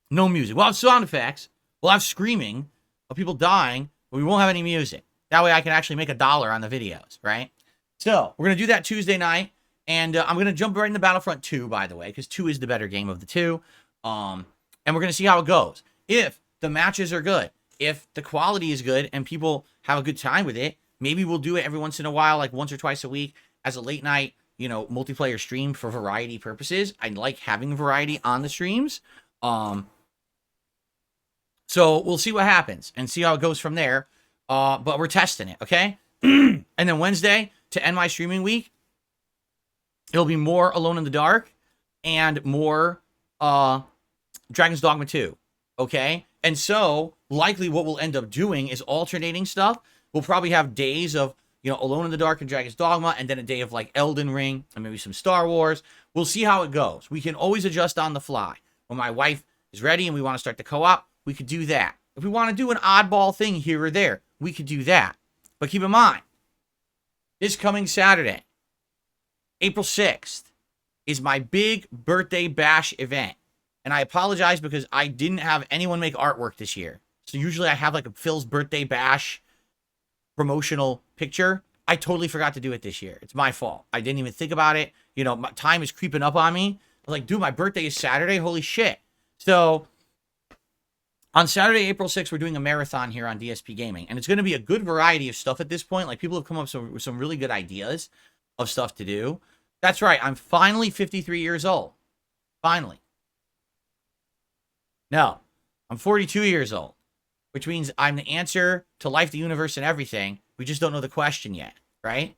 S1: No music. We'll have sound effects. We'll have screaming of people dying, but we won't have any music. That way I can actually make $1 on the videos, right? So we're going to do that Tuesday night. And I'm going to jump right into Battlefront 2, by the way, because 2 is the better game of the two. And we're going to see how it goes. If the matches are good, if the quality is good, and people have a good time with it, maybe we'll do it every once in a while, like once or twice a week, as a late night, you know, multiplayer stream for variety purposes. I like having variety on the streams. So we'll see what happens and see how it goes from there. But we're testing it, okay? And then Wednesday, to end my streaming week, it'll be more Alone in the Dark and more Dragon's Dogma 2, okay? And so, likely what we'll end up doing is alternating stuff. We'll probably have days of, you know, Alone in the Dark and Dragon's Dogma, and then a day of, like, Elden Ring and maybe some Star Wars. We'll see how it goes. We can always adjust on the fly. When my wife is ready and we want to start the co-op, we could do that. If we want to do an oddball thing here or there, we could do that. But keep in mind, this coming Saturday, April 6th, is my big birthday bash event. And I apologize because I didn't have anyone make artwork this year. So usually I have like a Phil's birthday bash promotional picture. I totally forgot to do it this year. It's my fault. I didn't even think about it. You know, my time is creeping up on me. I was like, dude, my birthday is Saturday. Holy shit. So on Saturday, April 6th, we're doing a marathon here on DSPGaming. And it's going to be a good variety of stuff at this point. Like, people have come up with some really good ideas of stuff to do. That's right. I'm finally 53 years old. Finally. No, I'm 42 years old, which means I'm the answer to life, the universe, and everything. We just don't know the question yet, right?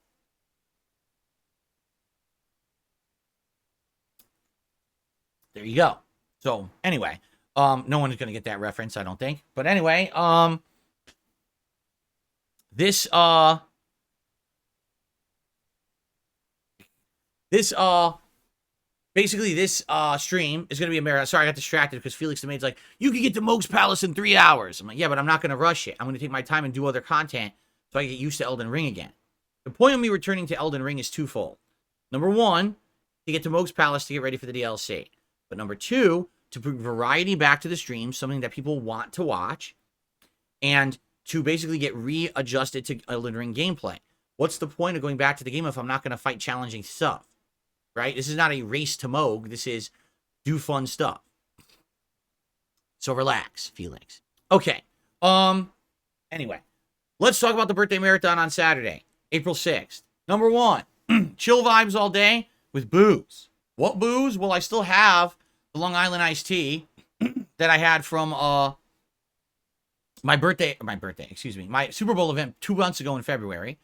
S1: There you go. So, anyway, no one is going to get that reference, I don't think. But anyway, this basically this stream is going to be a marathon. Sorry, I got distracted because Felix the Maid's like, you can get to Moog's Palace in 3 hours. I'm like, yeah, but I'm not going to rush it. I'm going to take my time and do other content so I can get used to Elden Ring again. The point of me returning to Elden Ring is twofold. Number one, to get to Moog's Palace to get ready for the DLC. But number 2, to bring variety back to the stream, something that people want to watch, and to basically get readjusted to Elden Ring gameplay. What's the point of going back to the game if I'm not going to fight challenging stuff, right? This is not a race to Moog. This is do fun stuff. So relax, Felix. Okay. Anyway, let's talk about the birthday marathon on Saturday, April 6th. Number 1, chill vibes all day with booze. What booze? Well, I still have the Long Island iced tea that I had from my Super Bowl event 2 months ago in February.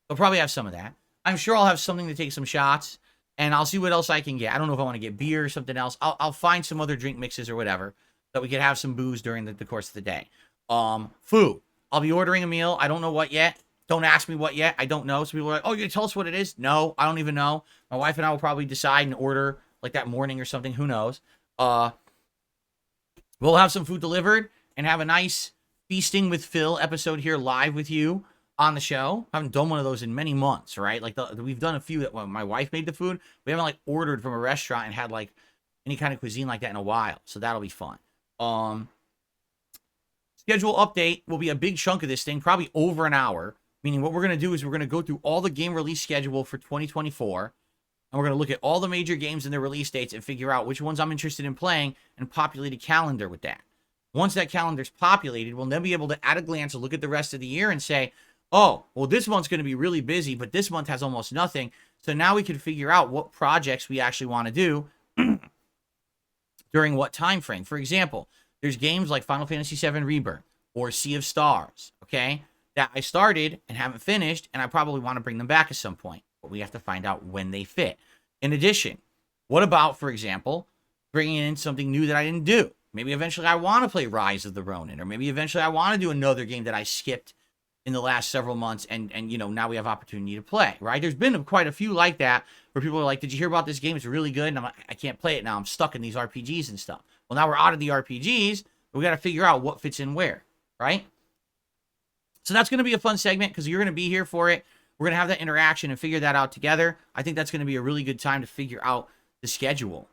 S1: I'll probably have some of that. I'm sure I'll have something to take some shots, and I'll see what else I can get. I don't know if I want to get beer or something else. I'll find some other drink mixes or whatever that we could have some booze during the course of the day. Food. I'll be ordering a meal. I don't know what yet. Don't ask me what yet. I don't know. So people are like, oh, you're going to tell us what it is? No, I don't even know. My wife and I will probably decide and order like that morning or something. Who knows? We'll have some food delivered and have a nice Feasting with Phil episode here live with you on the show. I haven't done one of those in many months, right? Like we've done a few that when my wife made the food. We haven't like ordered from a restaurant and had like any kind of cuisine like that in a while. So that'll be fun. Schedule update will be a big chunk of this thing, probably over an hour. Meaning what we're going to do is we're going to go through all the game release schedule for 2024. And we're going to look at all the major games and their release dates and figure out which ones I'm interested in playing and populate a calendar with that. Once that calendar's populated, we'll then be able to, at a glance, look at the rest of the year and say, oh, well, this month's going to be really busy, but this month has almost nothing. So now we can figure out what projects we actually want to do during what time frame. For example, there's games like Final Fantasy VII Rebirth or Sea of Stars, okay, that I started and haven't finished, and I probably want to bring them back at some point. But we have to find out when they fit. In addition, what about, for example, bringing in something new that I didn't do? Maybe eventually I want to play Rise of the Ronin, or maybe eventually I want to do another game that I skipped in the last several months, and you know, now we have opportunity to play, right? There's been quite a few like that where people are like, did you hear about this game? It's really good, and I'm like, I can't play it now. I'm stuck in these RPGs and stuff. Well, now we're out of the RPGs, but we got to figure out what fits in where, right? So that's going to be a fun segment because you're going to be here for it. We're going to have that interaction and figure that out together. I think that's going to be a really good time to figure out the schedule.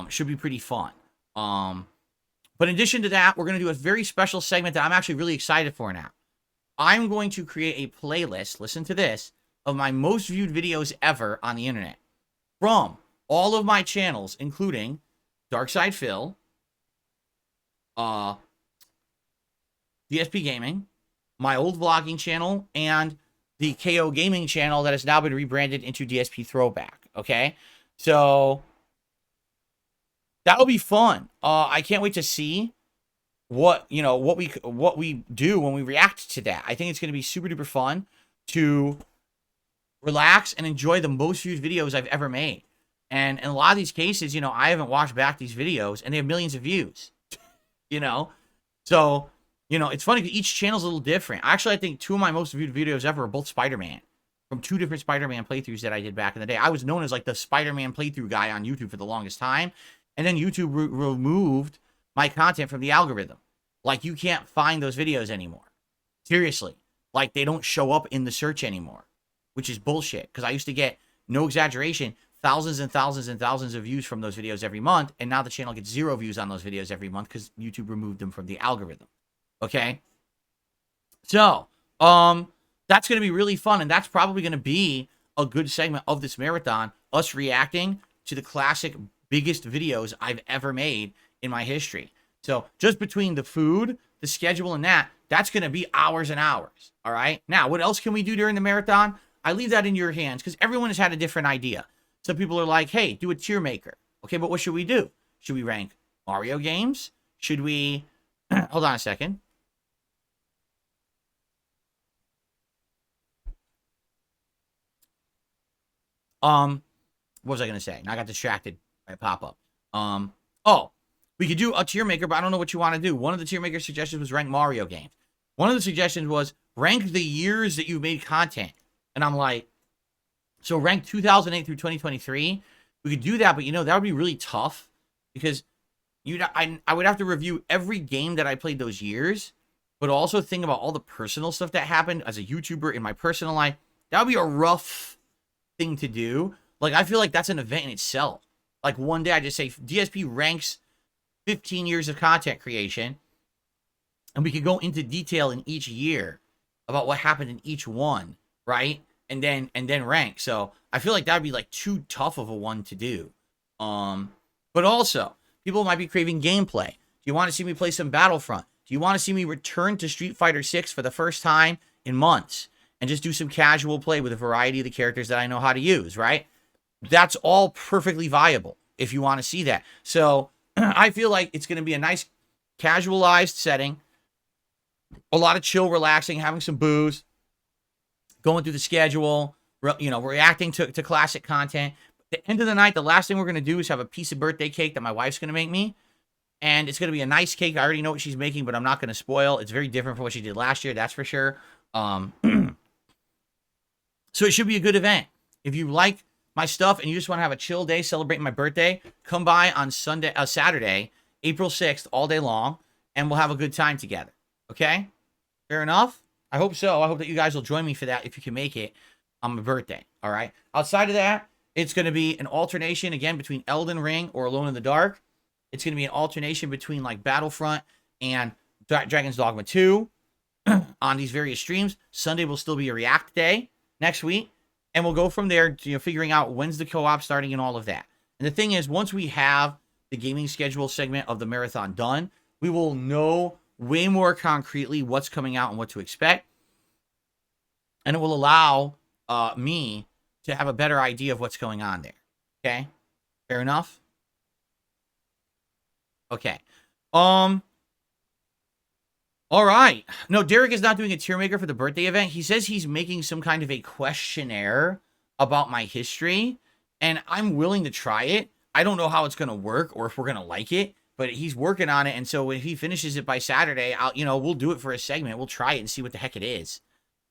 S1: Should be pretty fun. But in addition to that, we're going to do a very special segment that I'm actually really excited for now. I'm going to create a playlist, listen to this, of my most viewed videos ever on the internet. From all of my channels, including Darkside Phil, DSPGaming, my old vlogging channel, and the KO Gaming channel that has now been rebranded into DSP Throwback, okay? So that'll be fun. I can't wait to see what we do when we react to that. I think it's going to be super duper fun to relax and enjoy the most viewed videos I've ever made. And in a lot of these cases, you know, I haven't watched back these videos and they have millions of views, you know? So, you know, it's funny because each channel's a little different. Actually, I think 2 of my most viewed videos ever are both Spider-Man, from 2 different Spider-Man playthroughs that I did back in the day. I was known as like the Spider-Man playthrough guy on YouTube for the longest time. And then YouTube removed my content from the algorithm. Like, you can't find those videos anymore. Seriously. Like, they don't show up in the search anymore, which is bullshit. Because I used to get, no exaggeration, thousands and thousands and thousands of views from those videos every month. And now the channel gets 0 views on those videos every month because YouTube removed them from the algorithm. Okay? So, that's going to be really fun. And that's probably going to be a good segment of this marathon. Us reacting to the classic biggest videos I've ever made in my history. So just between the food, the schedule, and that's going to be hours and hours. All right. Now, what else can we do during the marathon? I leave that in your hands because everyone has had a different idea. Some people are like, hey, do a tier maker. Okay, but what should we do? Should we rank Mario games? Should we, hold on a second. What was I going to say? Now I got distracted by a pop-up. We could do a tier maker, but I don't know what you want to do. One of the tier maker suggestions was rank Mario games. One of the suggestions was rank the years that you made content. And I'm like, so rank 2008 through 2023. We could do that, but you know, that would be really tough because I would have to review every game that I played those years, but also think about all the personal stuff that happened as a YouTuber in my personal life. That would be a rough thing to do. Like, I feel like that's an event in itself. Like, one day I just say DSP ranks 15 years of content creation, and we could go into detail in each year about what happened in each one, right? And then rank. So I feel like that'd be like too tough of a one to do. But also, people might be craving gameplay. Do you want to see me play some Battlefront? Do you want to see me return to Street Fighter 6 for the first time in months and just do some casual play with a variety of the characters that I know how to use, right? That's all perfectly viable if you want to see that. So I feel like it's going to be a nice casualized setting, a lot of chill, relaxing, having some booze, going through the schedule, reacting to classic content. At the end of the night, the last thing we're going to do is have a piece of birthday cake that my wife's going to make me. And it's going to be a nice cake. I already know what she's making, but I'm not going to spoil. It's very different from what she did last year, that's for sure. So it should be a good event. If you like my stuff and you just want to have a chill day celebrating my birthday, come by on Saturday, April 6th, all day long, and we'll have a good time together. Okay? Fair enough? I hope so. I hope that you guys will join me for that if you can make it on my birthday. All right? Outside of that, it's going to be an alternation, again, between Elden Ring or Alone in the Dark. It's going to be an alternation between, like, Battlefront and Dragon's Dogma 2 on these various streams. Sunday will still be a React day next week. And we'll go from there, figuring out when's the co-op starting and all of that. And the thing is, once we have the gaming schedule segment of the marathon done, we will know way more concretely what's coming out and what to expect. And it will allow me to have a better idea of what's going on there. Okay? Fair enough? Okay. All right. No, Derek is not doing a Tiermaker for the birthday event. He says he's making some kind of a questionnaire about my history, and I'm willing to try it. I don't know how it's going to work or if we're going to like it, but he's working on it, and so if he finishes it by Saturday, we'll do it for a segment. We'll try it and see what the heck it is.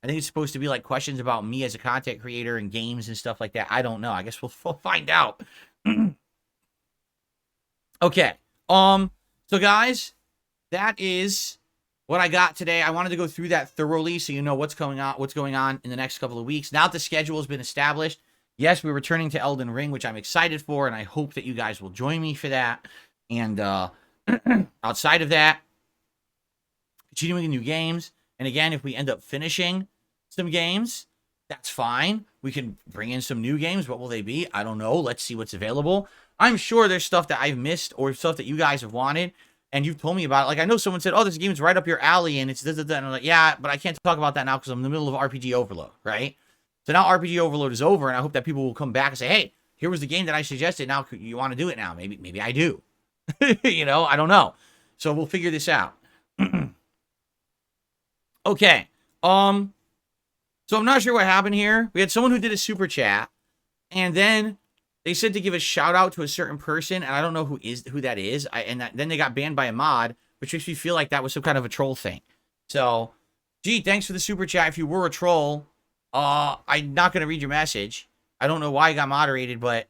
S1: I think it's supposed to be like questions about me as a content creator and games and stuff like that. I don't know. I guess we'll find out. Okay. So guys, that is what I got today. I wanted to go through that thoroughly so you know what's going on in the next couple of weeks. Now that the schedule has been established, yes, we're returning to Elden Ring, which I'm excited for, and I hope that you guys will join me for that. And outside of that, continuing new games. And again, if we end up finishing some games, that's fine. We can bring in some new games. What will they be? I don't know. Let's see what's available. I'm sure there's stuff that I've missed or stuff that you guys have wanted and you've told me about it. Like, I know someone said, oh, this game's right up your alley and it's this, and I'm like, yeah, but I can't talk about that now because I'm in the middle of RPG Overload, right? So now RPG Overload is over, and I hope that people will come back and say, hey, here was the game that I suggested. Now you want to do it now. Maybe I do. I don't know. So we'll figure this out. Okay. So I'm not sure what happened here. We had someone who did a super chat, and then they said to give a shout out to a certain person, and I don't know who that is. Then they got banned by a mod, which makes me feel like that was some kind of a troll thing. So, gee, thanks for the super chat. If you were a troll, I'm not gonna read your message. I don't know why you got moderated, but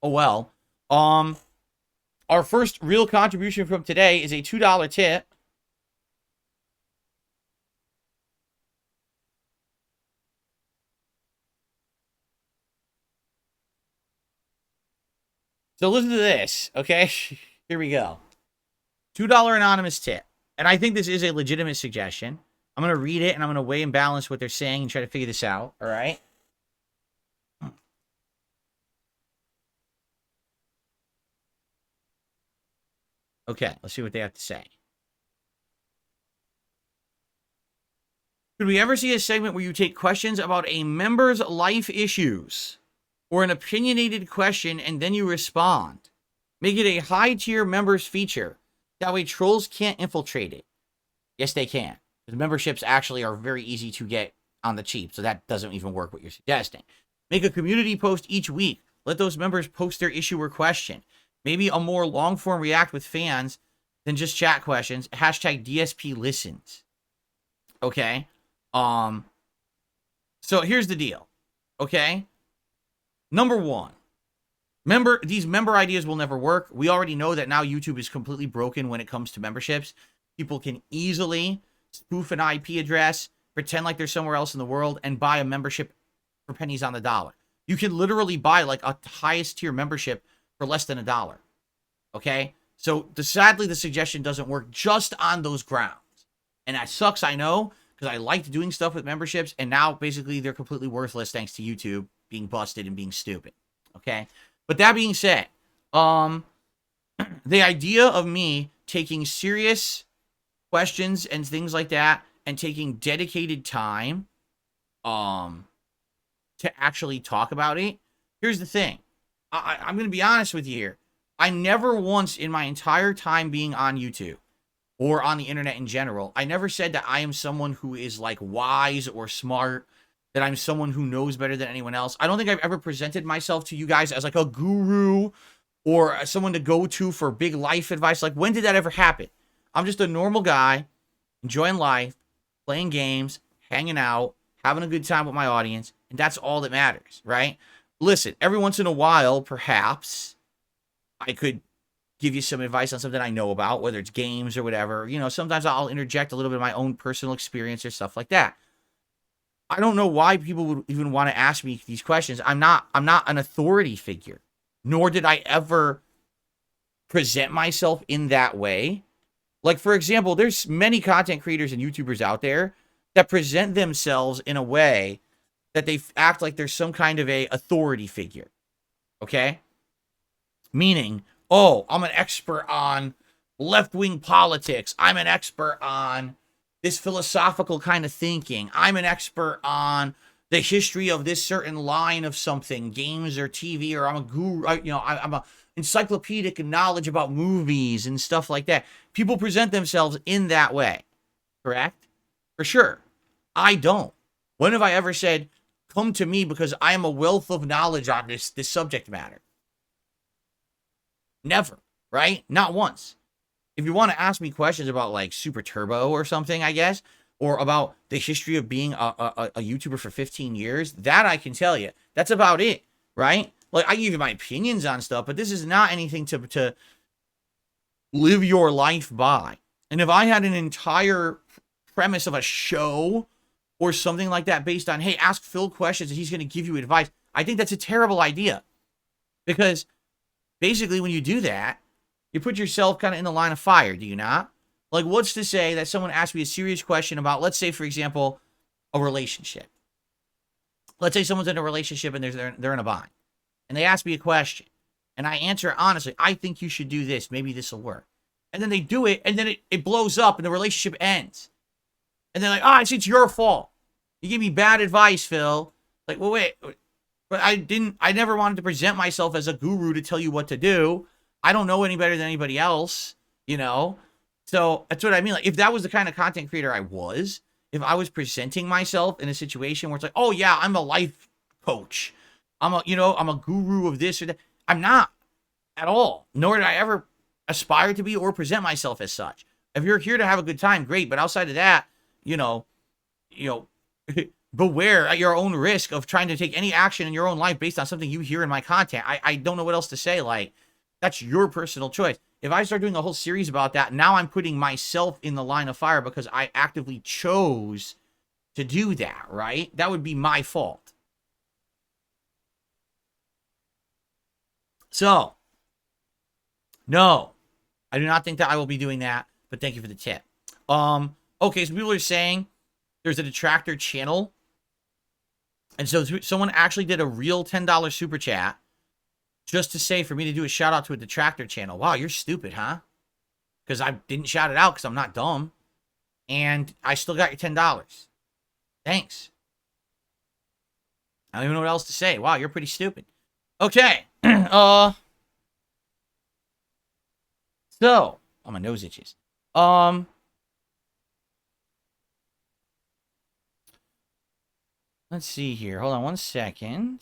S1: oh well. Our first real contribution from today is a $2 tip. So listen to this, okay? Here we go. $2 anonymous tip. And I think this is a legitimate suggestion. I'm going to read it, and I'm going to weigh and balance what they're saying and try to figure this out, all right? Okay, let's see what they have to say. Could we ever see a segment where you take questions about a member's life issues or an opinionated question and then you respond? Make it a high-tier members feature. That way trolls can't infiltrate it. Yes, they can. Because memberships actually are very easy to get on the cheap, so that doesn't even work what you're suggesting. Make a community post each week. Let those members post their issue or question. Maybe a more long-form react with fans than just chat questions. Hashtag DSP listens. Okay? So here's the deal. Okay? Number one. These member ideas will never work. We already know that now YouTube is completely broken when it comes to memberships. People can easily spoof an IP address, pretend like they're somewhere else in the world, and buy a membership for pennies on the dollar. You can literally buy like a highest tier membership for less than $1. Okay? So sadly, the suggestion doesn't work just on those grounds. And that sucks, I know, because I liked doing stuff with memberships, and now basically they're completely worthless thanks to YouTube being busted and being stupid. Okay? But that being said, the idea of me taking serious questions and things like that and taking dedicated time to actually talk about it, here's the thing. I'm going to be honest with you here. I never once in my entire time being on YouTube or on the internet in general, I never said that I am someone who is like wise or smart, that I'm someone who knows better than anyone else. I don't think I've ever presented myself to you guys as like a guru or someone to go to for big life advice. Like, when did that ever happen? I'm just a normal guy, enjoying life, playing games, hanging out, having a good time with my audience, and that's all that matters, right? Listen, every once in a while, perhaps, I could give you some advice on something I know about, whether it's games or whatever. You know, sometimes I'll interject a little bit of my own personal experience or stuff like that. I don't know why people would even want to ask me these questions. I'm not an authority figure, nor did I ever present myself in that way. Like, for example, there's many content creators and YouTubers out there that present themselves in a way that they act like there's some kind of a authority figure. Okay? Meaning, oh, I'm an expert on left-wing politics. I'm an expert on this philosophical kind of thinking. I'm an expert on the history of this certain line of something, games or TV, or I'm a guru, I'm a encyclopedic knowledge about movies and stuff like that. People present themselves in that way, correct? For sure. I don't. When have I ever said, come to me because I am a wealth of knowledge on this subject matter? Never, right? Not once. If you want to ask me questions about like Super Turbo or something, I guess, or about the history of being a YouTuber for 15 years, that I can tell you. That's about it, right? Like, I give you my opinions on stuff, but this is not anything to live your life by. And if I had an entire premise of a show or something like that based on, hey, ask Phil questions and he's going to give you advice, I think that's a terrible idea. Because basically when you do that, you put yourself kind of in the line of fire, do you not? Like, what's to say that someone asks me a serious question about, let's say, for example, a relationship. Let's say someone's in a relationship and they're in a bind. And they ask me a question. And I answer honestly, I think you should do this. Maybe this will work. And then they do it, and then it blows up, and the relationship ends. And they're like, it's your fault. You gave me bad advice, Phil. Like, well, wait. But I never wanted to present myself as a guru to tell you what to do. I don't know any better than anybody else, you know? So that's what I mean. Like, if that was the kind of content creator I was, if I was presenting myself in a situation where it's like, oh yeah, I'm a life coach. I'm a guru of this or that. I'm not at all. Nor did I ever aspire to be or present myself as such. If you're here to have a good time, great. But outside of that, beware at your own risk of trying to take any action in your own life based on something you hear in my content. I don't know what else to say. Like, that's your personal choice. If I start doing a whole series about that, now I'm putting myself in the line of fire because I actively chose to do that, right? That would be my fault. So, no, I do not think that I will be doing that, but thank you for the tip. Okay, so people are saying there's a detractor channel. And so someone actually did a real $10 super chat just to say for me to do a shout out to a detractor channel. Wow, you're stupid, huh? Because I didn't shout it out because I'm not dumb. And I still got your $10. Thanks. I don't even know what else to say. Wow, you're pretty stupid. Okay. So, my nose itches. Let's see here. Hold on one second.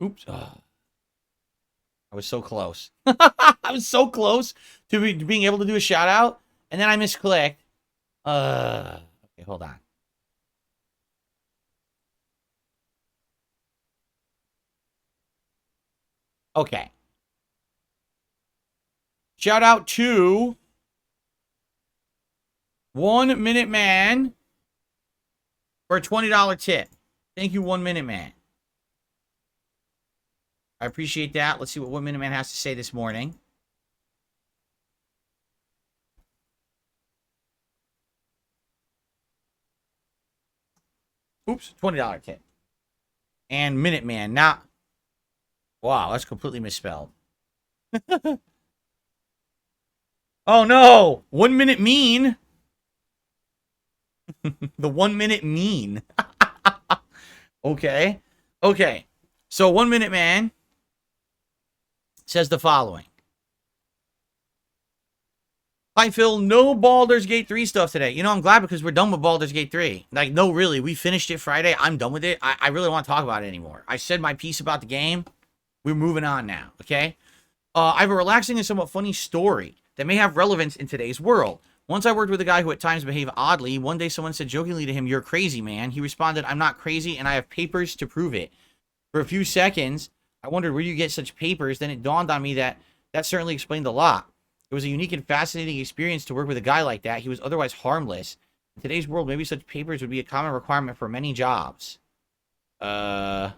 S1: Oops. I was so close. I was so close to being able to do a shout out, and then I misclicked. Okay, hold on. Okay. Shout out to 1 Minute Man for a $20 tip. Thank you, 1 Minute Man. I appreciate that. Let's see what 1 Minute Man has to say this morning. Oops, $20 tip. And Minute Man. Now, wow, that's completely misspelled. Oh no! 1 Minute Mean. The 1 Minute Mean. Okay. Okay. So 1 Minute Man says the following. Hi, Phil. No Baldur's Gate 3 stuff today. You know, I'm glad because we're done with Baldur's Gate 3. Like, no, really. We finished it Friday. I'm done with it. I really don't want to talk about it anymore. I said my piece about the game. We're moving on now, okay? I have a relaxing and somewhat funny story that may have relevance in today's world. Once I worked with a guy who at times behaved oddly. One day someone said jokingly to him, "You're crazy, man." He responded, "I'm not crazy, and I have papers to prove it." For a few seconds, I wondered where you get such papers. Then it dawned on me that certainly explained a lot. It was a unique and fascinating experience to work with a guy like that. He was otherwise harmless. In today's world, maybe such papers would be a common requirement for many jobs. Where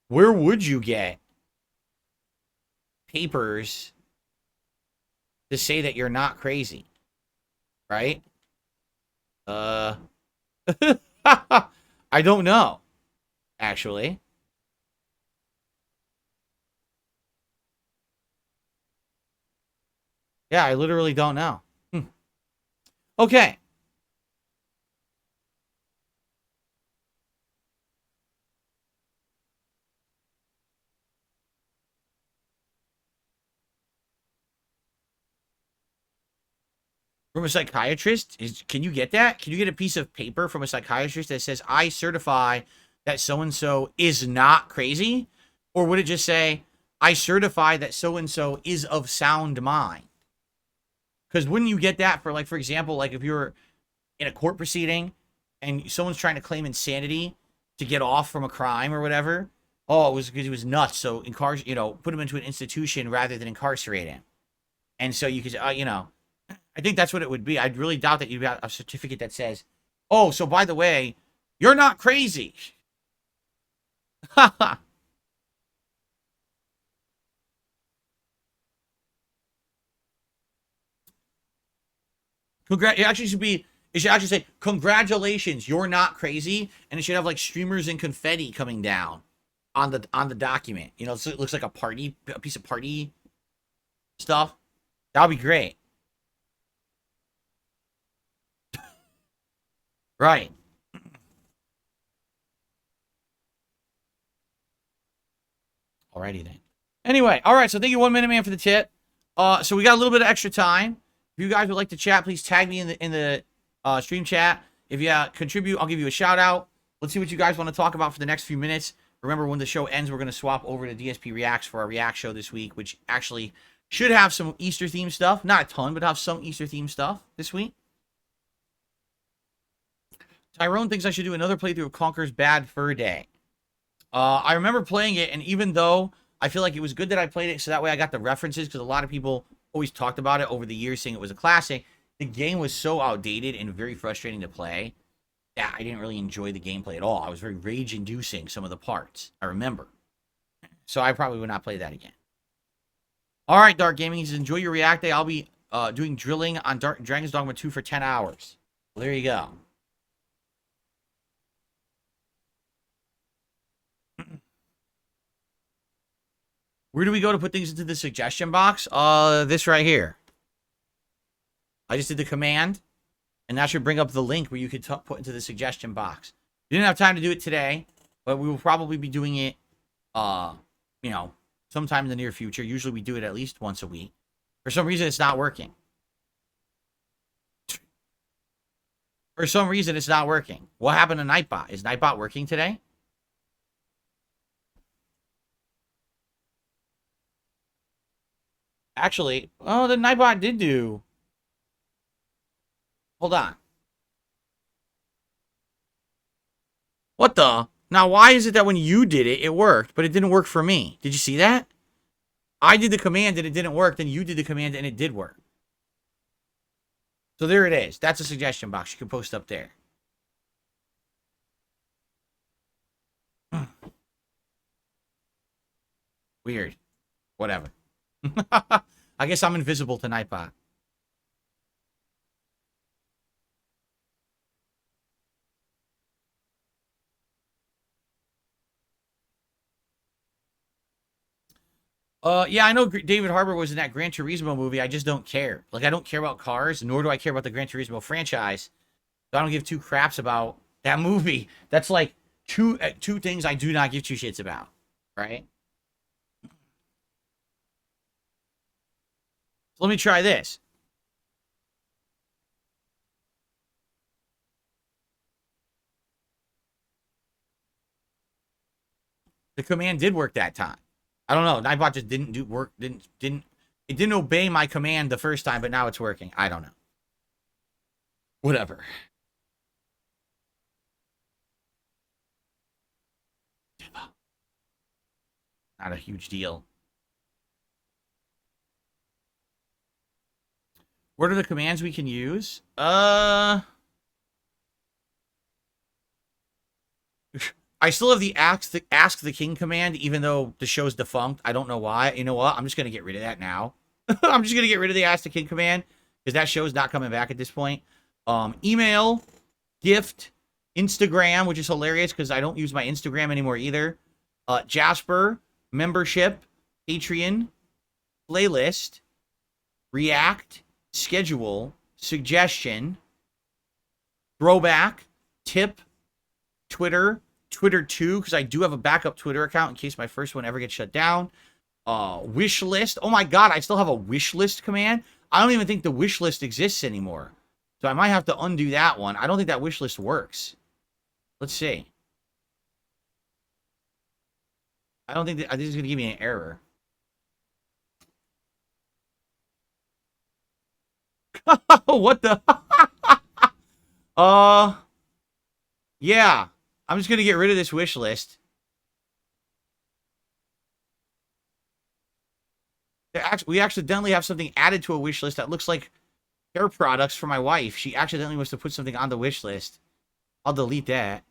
S1: would you get papers to say that you're not crazy? Right? I don't know, actually. Yeah, I literally don't know. Okay. From a psychiatrist? Can you get that? Can you get a piece of paper from a psychiatrist that says, "I certify that so-and-so is not crazy"? Or would it just say, "I certify that so-and-so is of sound mind"? Because wouldn't you get that for, like, for example, like if you're in a court proceeding and someone's trying to claim insanity to get off from a crime or whatever? Oh, it was because he was nuts. So, put him into an institution rather than incarcerate him. And so you could, I think that's what it would be. I'd really doubt that you've got a certificate that says, "Oh, so by the way, you're not crazy." It should actually say, "Congratulations, you're not crazy," and it should have like streamers and confetti coming down on the document. You know, so it looks like a piece of party stuff. That'll be great. Right. Alrighty then. Anyway, all right. So thank you, 1 Minute Man, for the tip. So we got a little bit of extra time. If you guys would like to chat, please tag me in the stream chat. If you contribute, I'll give you a shout out. Let's see what you guys want to talk about for the next few minutes. Remember, when the show ends, we're going to swap over to DSP Reacts for our React show this week, which actually should have some Easter themed stuff. Not a ton, but have some Easter themed stuff this week. Tyrone thinks I should do another playthrough of Conker's Bad Fur Day. I remember playing it, and even though I feel like it was good that I played it, so that way I got the references, because a lot of people always talked about it over the years, saying it was a classic. The game was so outdated and very frustrating to play that I didn't really enjoy the gameplay at all. I was very rage-inducing some of the parts, I remember. So I probably would not play that again. All right, Dark Gaming, he says, enjoy your React Day. I'll be doing drilling on Dragon's Dogma 2 for 10 hours. Well, there you go. Where do we go to put things into the suggestion box? This right here. I just did the command, and that should bring up the link where you could put into the suggestion box. We didn't have time to do it today, but we will probably be doing it, sometime in the near future. Usually we do it at least once a week. For some reason, it's not working. For some reason, it's not working. What happened to Nightbot? Is Nightbot working today? Actually, oh, the Nightbot did do. Hold on. What the? Now, why is it that when you did it, it worked, but it didn't work for me? Did you see that? I did the command and it didn't work, then you did the command and it did work. So there it is. That's a suggestion box you can post up there. Weird. Whatever. I guess I'm invisible to Nightbot. Yeah, I know David Harbour was in that Gran Turismo movie. I just don't care. Like, I don't care about cars, nor do I care about the Gran Turismo franchise. So I don't give two craps about that movie. That's like two things I do not give two shits about, right? So let me try this. The command did work that time. I don't know. Nightbot just didn't do work. It didn't obey my command the first time, but now it's working. I don't know. Whatever. Not a huge deal. What are the commands we can use? I still have the ask the king command, even though the show's defunct. I don't know why. You know what? I'm just gonna get rid of that now. I'm just gonna get rid of the ask the king command because that show's not coming back at this point. Email, gift, Instagram, which is hilarious because I don't use my Instagram anymore either. Jasper, membership, Patreon, playlist, react, schedule, suggestion, throwback, tip, Twitter, Twitter 2, because I do have a backup Twitter account in case my first one ever gets shut down. Wish list. Oh my god, I still have a wish list command. I don't even think the wish list exists anymore. So I might have to undo that one. I don't think that wish list works. Let's see. I don't think that, I think it's going to give me an error. What the? Yeah. I'm just going to get rid of this wish list. We accidentally have something added to a wish list that looks like hair products for my wife. She accidentally wants to put something on the wish list. I'll delete that.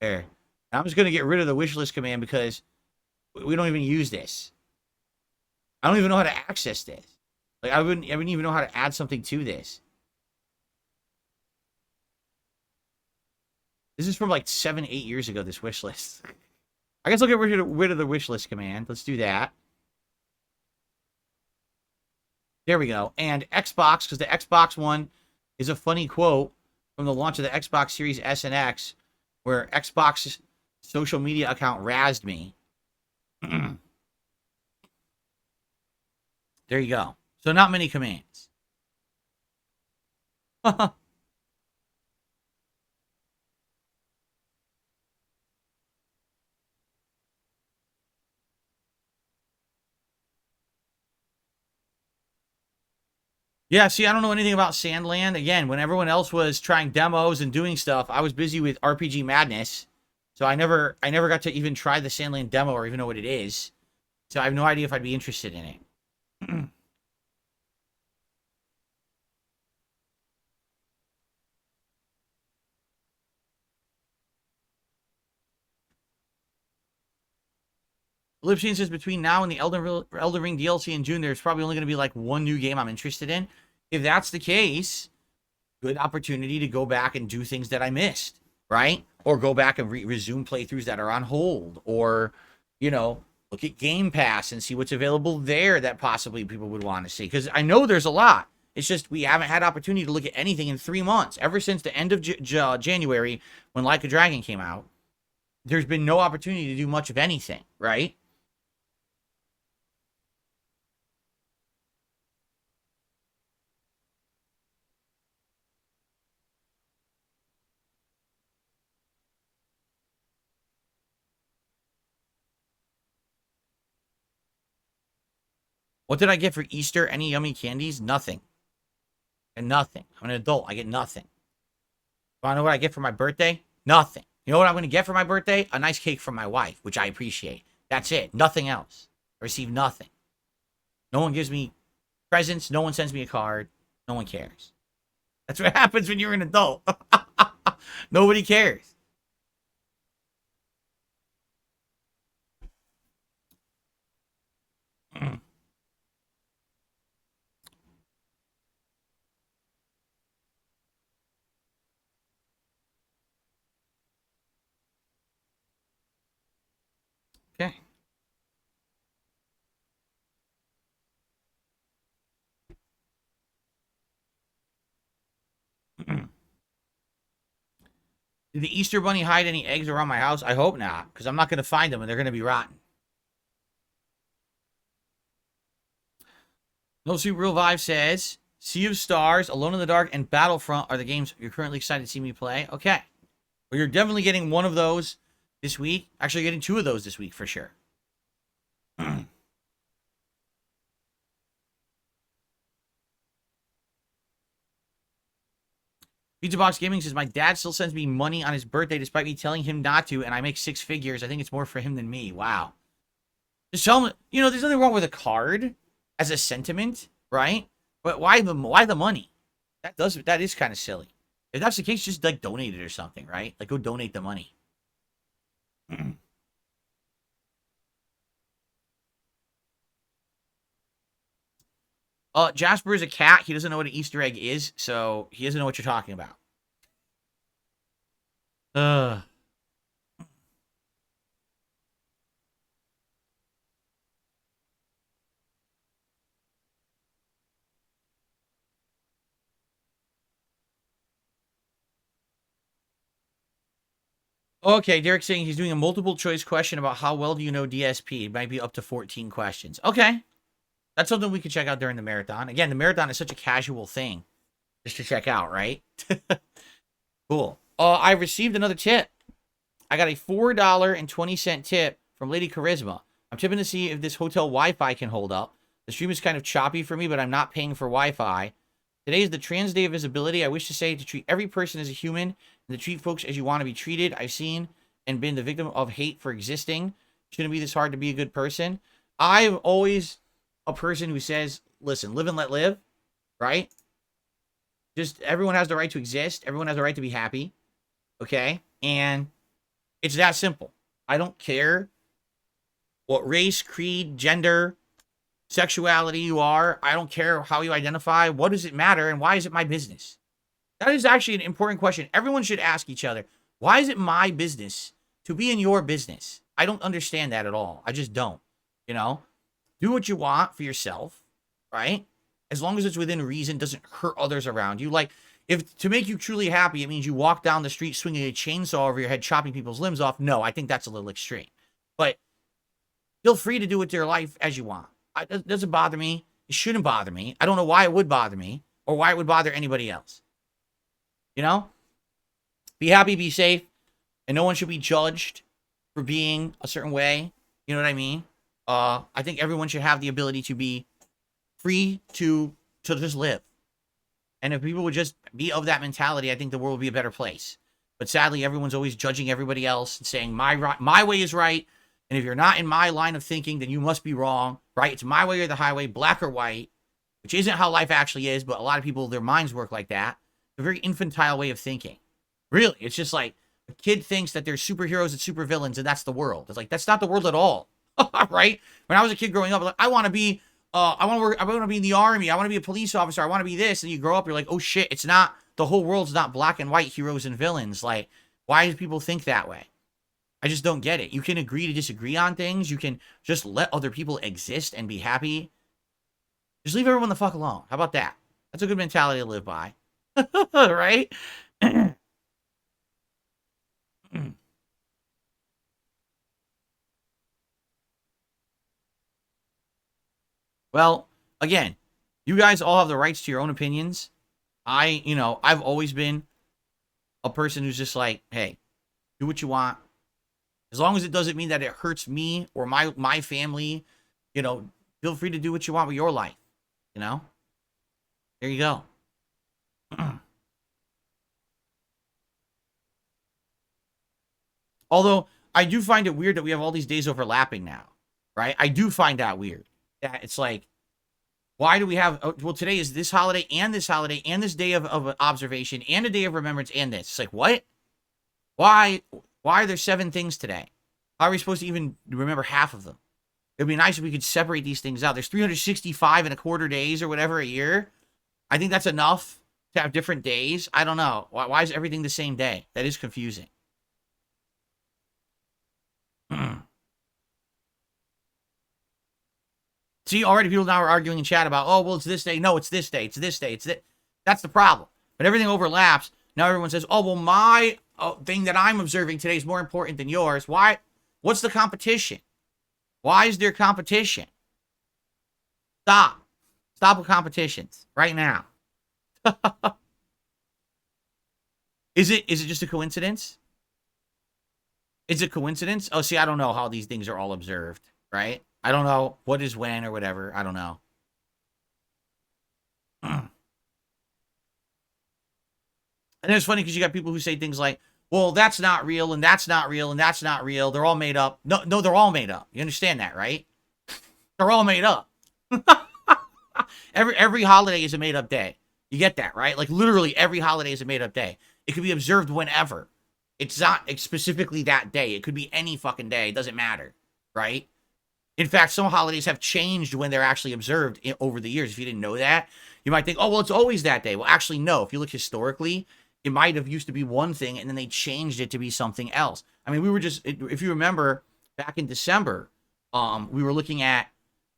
S1: There. I'm just going to get rid of the wish list command because we don't even use this. I don't even know how to access this. Like, I wouldn't even know how to add something to this. This is from like 7, 8 years ago, this wish list. I guess I'll get rid of the wish list command. Let's do that. There we go. And Xbox, because the Xbox one is a funny quote from the launch of the Xbox Series S and X, where Xbox's social media account razzed me. There you go. So not many commands. Yeah, see, I don't know anything about Sandland. Again, when everyone else was trying demos and doing stuff, I was busy with RPG Madness. So I never got to even try the Sandland demo or even know what it is. So I have no idea if I'd be interested in it. Lipshin says between now and the Elden Ring DLC in June, there's probably only going to be like one new game I'm interested in. If that's the case, good opportunity to go back and do things that I missed, right? Or go back and resume playthroughs that are on hold, or, you know, look at Game Pass and see what's available there that possibly people would want to see. Because I know there's a lot. It's just we haven't had opportunity to look at anything in 3 months. Ever since the end of January, when Like a Dragon came out, there's been no opportunity to do much of anything, right? What did I get for Easter? Any yummy candies? Nothing. And nothing. I'm an adult. I get nothing. Want to know what I get for my birthday? Nothing. You know what I'm going to get for my birthday? A nice cake from my wife, which I appreciate. That's it. Nothing else. I receive nothing. No one gives me presents. No one sends me a card. No one cares. That's what happens when you're an adult. Nobody cares. Okay. Did the Easter Bunny hide any eggs around my house? I hope not, because I'm not going to find them and they're going to be rotten. No Super Real Vibe says, Sea of Stars, Alone in the Dark, and Battlefront are the games you're currently excited to see me play. Okay. Well, you're definitely getting one of those this week. Actually, getting two of those this week for sure. Pizza Box Gaming says, my dad still sends me money on his birthday despite me telling him not to, and I make six figures. I think it's more for him than me. Wow. Just tell him, there's nothing wrong with a card as a sentiment, right? But why the money? That is kind of silly. If that's the case, just like donate it or something, right? Like go donate the money. Jasper is a cat. He doesn't know what an Easter egg is, so he doesn't know what you're talking about. Okay, Derek's saying he's doing a multiple choice question about how well do you know DSP. It might be up to 14 questions. Okay. That's something we could check out during the marathon. Again, the marathon is such a casual thing just to check out, right? Cool. I received another tip. I got a $4.20 tip from Lady Charisma. I'm tipping to see if this hotel Wi-Fi can hold up. The stream is kind of choppy for me, but I'm not paying for Wi-Fi. Today is the Trans Day of Visibility. I wish to say to treat every person as a human and to treat folks as you want to be treated. I've seen and been the victim of hate for existing. Shouldn't be this hard to be a good person. I'm always a person who says, listen, live and let live, right? Just everyone has the right to exist. Everyone has the right to be happy, okay? And it's that simple. I don't care what race, creed, gender, sexuality you are. I don't care how you identify. What does it matter and why is it my business? That is actually an important question. Everyone should ask each other, why is it my business to be in your business? I don't understand that at all. I just don't. Do what you want for yourself, right? As long as it's within reason, doesn't hurt others around you. Like, if to make you truly happy, it means you walk down the street swinging a chainsaw over your head, chopping people's limbs off. No, I think that's a little extreme. But feel free to do with your life as you want. It doesn't bother me. It shouldn't bother me. I don't know why it would bother me or why it would bother anybody else. Be happy, be safe, and no one should be judged for being a certain way. You know what I mean? I think everyone should have the ability to be free to just live. And if people would just be of that mentality, I think the world would be a better place. But sadly, everyone's always judging everybody else and saying my way is right. And if you're not in my line of thinking, then you must be wrong, right? It's my way or the highway, black or white, which isn't how life actually is. But a lot of people, their minds work like that. It's a very infantile way of thinking. Really, it's just like a kid thinks that there's superheroes and supervillains, and that's the world. It's like, that's not the world at all. Right? When I was a kid growing up, like, I want to be in the army. I want to be a police officer. I want to be this. And you grow up, you're like, oh shit, it's not, the whole world's not black and white heroes and villains. Like, why do people think that way? I just don't get it. You can agree to disagree on things. You can just let other people exist and be happy. Just leave everyone the fuck alone. How about that? That's a good mentality to live by. Right? Well, again, you guys all have the rights to your own opinions. I've always been a person who's just like, hey, do what you want. As long as it doesn't mean that it hurts me or my family, feel free to do what you want with your life. There you go. Although I do find it weird that we have all these days overlapping now, right? I do find that weird. That it's like, why do we have, well, today is this holiday and this day of observation and a day of remembrance and this. It's like, what? Why are there 7 things today? How are we supposed to even remember half of them? It'd be nice if we could separate these things out. There's 365 and a quarter days or whatever a year. I think that's enough to have different days. I don't know. Why is everything the same day? That is confusing. See, already people now are arguing in chat about, oh, well, it's this day. No, it's this day. It's this day. It's this. That's the problem. But everything overlaps. Now everyone says, oh, well, my thing that I'm observing today is more important than yours. Why? What's the competition? Why is there competition? Stop. Stop with competitions right now. Is it just a coincidence? Is it coincidence? Oh, see, I don't know how these things are all observed, right? I don't know what is when or whatever. I don't know. And it's funny because you got people who say things like, well, that's not real, and that's not real, and that's not real. They're all made up. No, they're all made up. You understand that, right? They're all made up. Every holiday is a made-up day. You get that, right? Like, literally, every holiday is a made-up day. It could be observed whenever. It's not specifically that day. It could be any fucking day. It doesn't matter, right? In fact, some holidays have changed when they're actually observed over the years. If you didn't know that, you might think, oh, well, it's always that day. Well, actually, no. If you look historically, it might have used to be one thing, and then they changed it to be something else. I mean, we were just, if you remember, back in December, we were looking at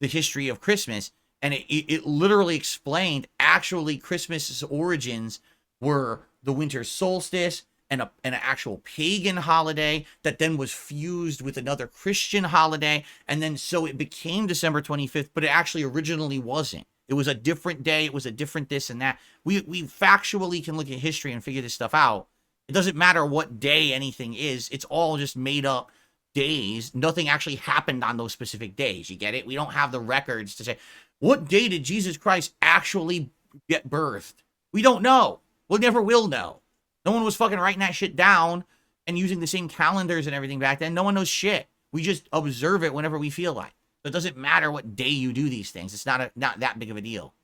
S1: the history of Christmas, and it literally explained actually Christmas's origins were the winter solstice and an actual pagan holiday that then was fused with another Christian holiday. And then so it became December 25th, but it actually originally wasn't. It was a different day. It was a different this and that. We factually can look at history and figure this stuff out. It doesn't matter what day anything is. It's all just made up days. Nothing actually happened on those specific days. You get it? We don't have the records to say, what day did Jesus Christ actually get birthed? We don't know. We never will know. No one was fucking writing that shit down and using the same calendars and everything back then. No one knows shit. We just observe it whenever we feel like. So it doesn't matter what day you do these things. It's not that big of a deal.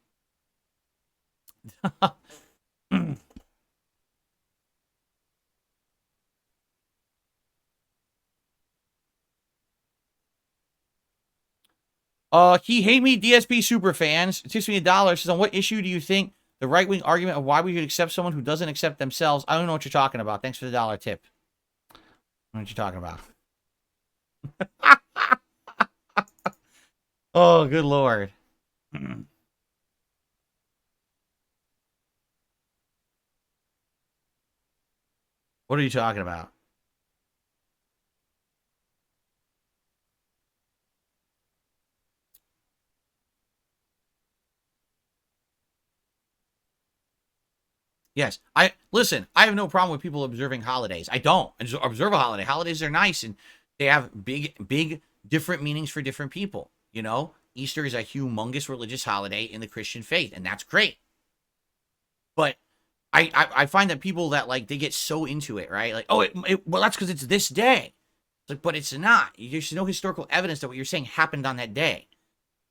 S1: He hate me DSP super fans. It tips me $1. Says, on what issue do you think the right-wing argument of why we should accept someone who doesn't accept themselves? I don't know what you're talking about. Thanks for the $1 tip. I don't know what you're talking about. Oh, good Lord. What are you talking about? Yes. Listen, I have no problem with people observing holidays. I don't observe a holiday. Holidays are nice and they have big different meanings for different people. You know, Easter is a humongous religious holiday in the Christian faith, and that's great. But I find that people that like, they get so into it, right? Like, oh, well, that's because it's this day. It's like, but it's not. There's no historical evidence that what you're saying happened on that day.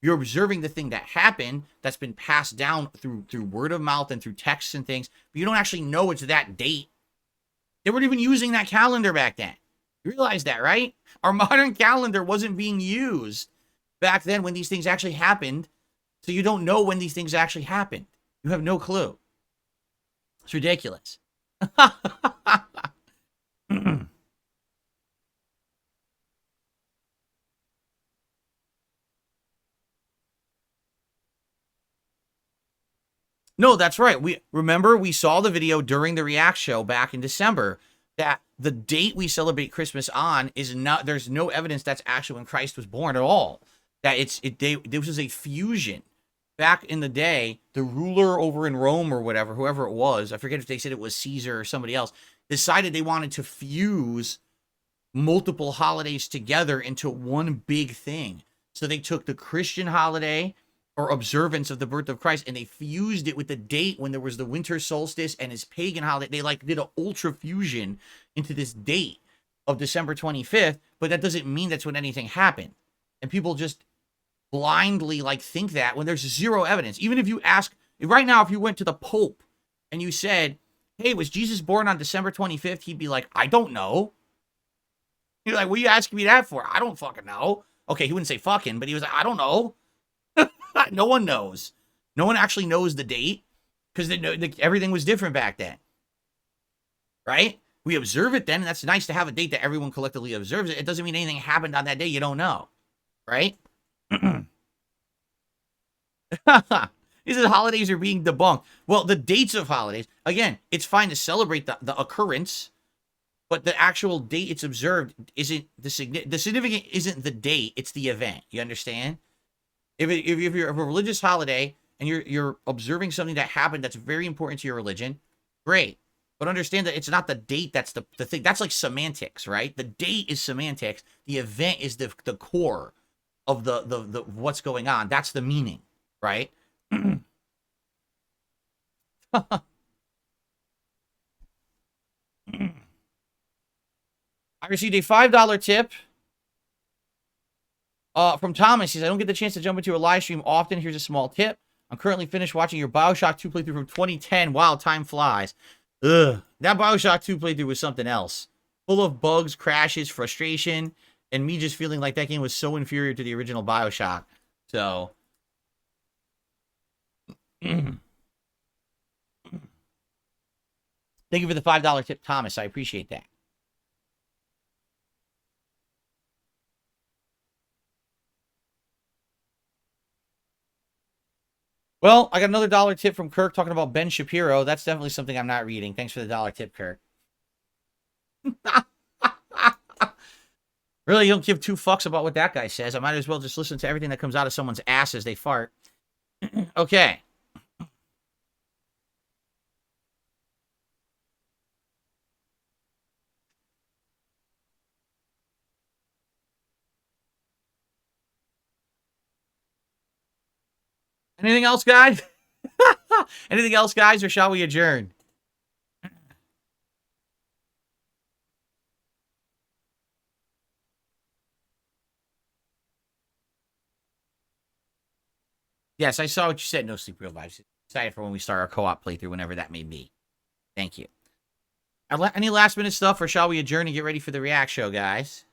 S1: You're observing the thing that happened that's been passed down through word of mouth and through texts and things, but you don't actually know it's that date. They weren't even using that calendar back then. You realize that, right? Our modern calendar wasn't being used back then when these things actually happened, so you don't know when these things actually happened. You have no clue. It's ridiculous. No, that's right. We saw the video during the React show back in December that the date we celebrate Christmas on is not, there's no evidence that's actually when Christ was born at all. That this was a fusion. Back in the day, the ruler over in Rome or whatever, whoever it was, I forget if they said it was Caesar or somebody else, decided they wanted to fuse multiple holidays together into one big thing. So they took the Christian holiday or observance of the birth of Christ, and they fused it with the date when there was the winter solstice and his pagan holiday. They like did an ultra fusion into this date of December 25th, but that doesn't mean that's when anything happened. And people just blindly like think that when there's zero evidence. Even if you ask right now, if you went to the Pope and you said, hey, was Jesus born on December 25th? He'd be like, I don't know. You're like, what are you asking me that for? I don't fucking know. Okay, he wouldn't say fucking, but he was like, I don't know. No one knows. No one actually knows the date because everything was different back then. Right? We observe it then, and that's nice to have a date that everyone collectively observes it. It doesn't mean anything happened on that day you don't know. Right? He says holidays are being debunked. Well, the dates of holidays, again, it's fine to celebrate the occurrence, but the actual date it's observed isn't the significant isn't the date, it's the event. You understand? If you're a religious holiday and you're observing something that happened that's very important to your religion, great. But understand that it's not the date that's the thing. That's like semantics, right? The date is semantics. The event is the core of the what's going on. That's the meaning, right? I received a $5 tip from Thomas. He says, I don't get the chance to jump into a live stream often. Here's a small tip. I'm currently finished watching your Bioshock 2 playthrough from 2010. Wow, time flies. Ugh. That Bioshock 2 playthrough was something else. Full of bugs, crashes, frustration, and me just feeling like that game was so inferior to the original Bioshock. So... Thank you for the $5 tip, Thomas. I appreciate that. Well, I got another $1 tip from Kirk talking about Ben Shapiro. That's definitely something I'm not reading. Thanks for the $1 tip, Kirk. Really, you don't give two fucks about what that guy says. I might as well just listen to everything that comes out of someone's ass as they fart. Okay. Anything else, guys? Anything else, guys, or shall we adjourn? Yes, I saw what you said. No sleep, real vibes. Excited for when we start our co-op playthrough, whenever that may be. Thank you. Any last minute stuff, or shall we adjourn and get ready for the react show, guys?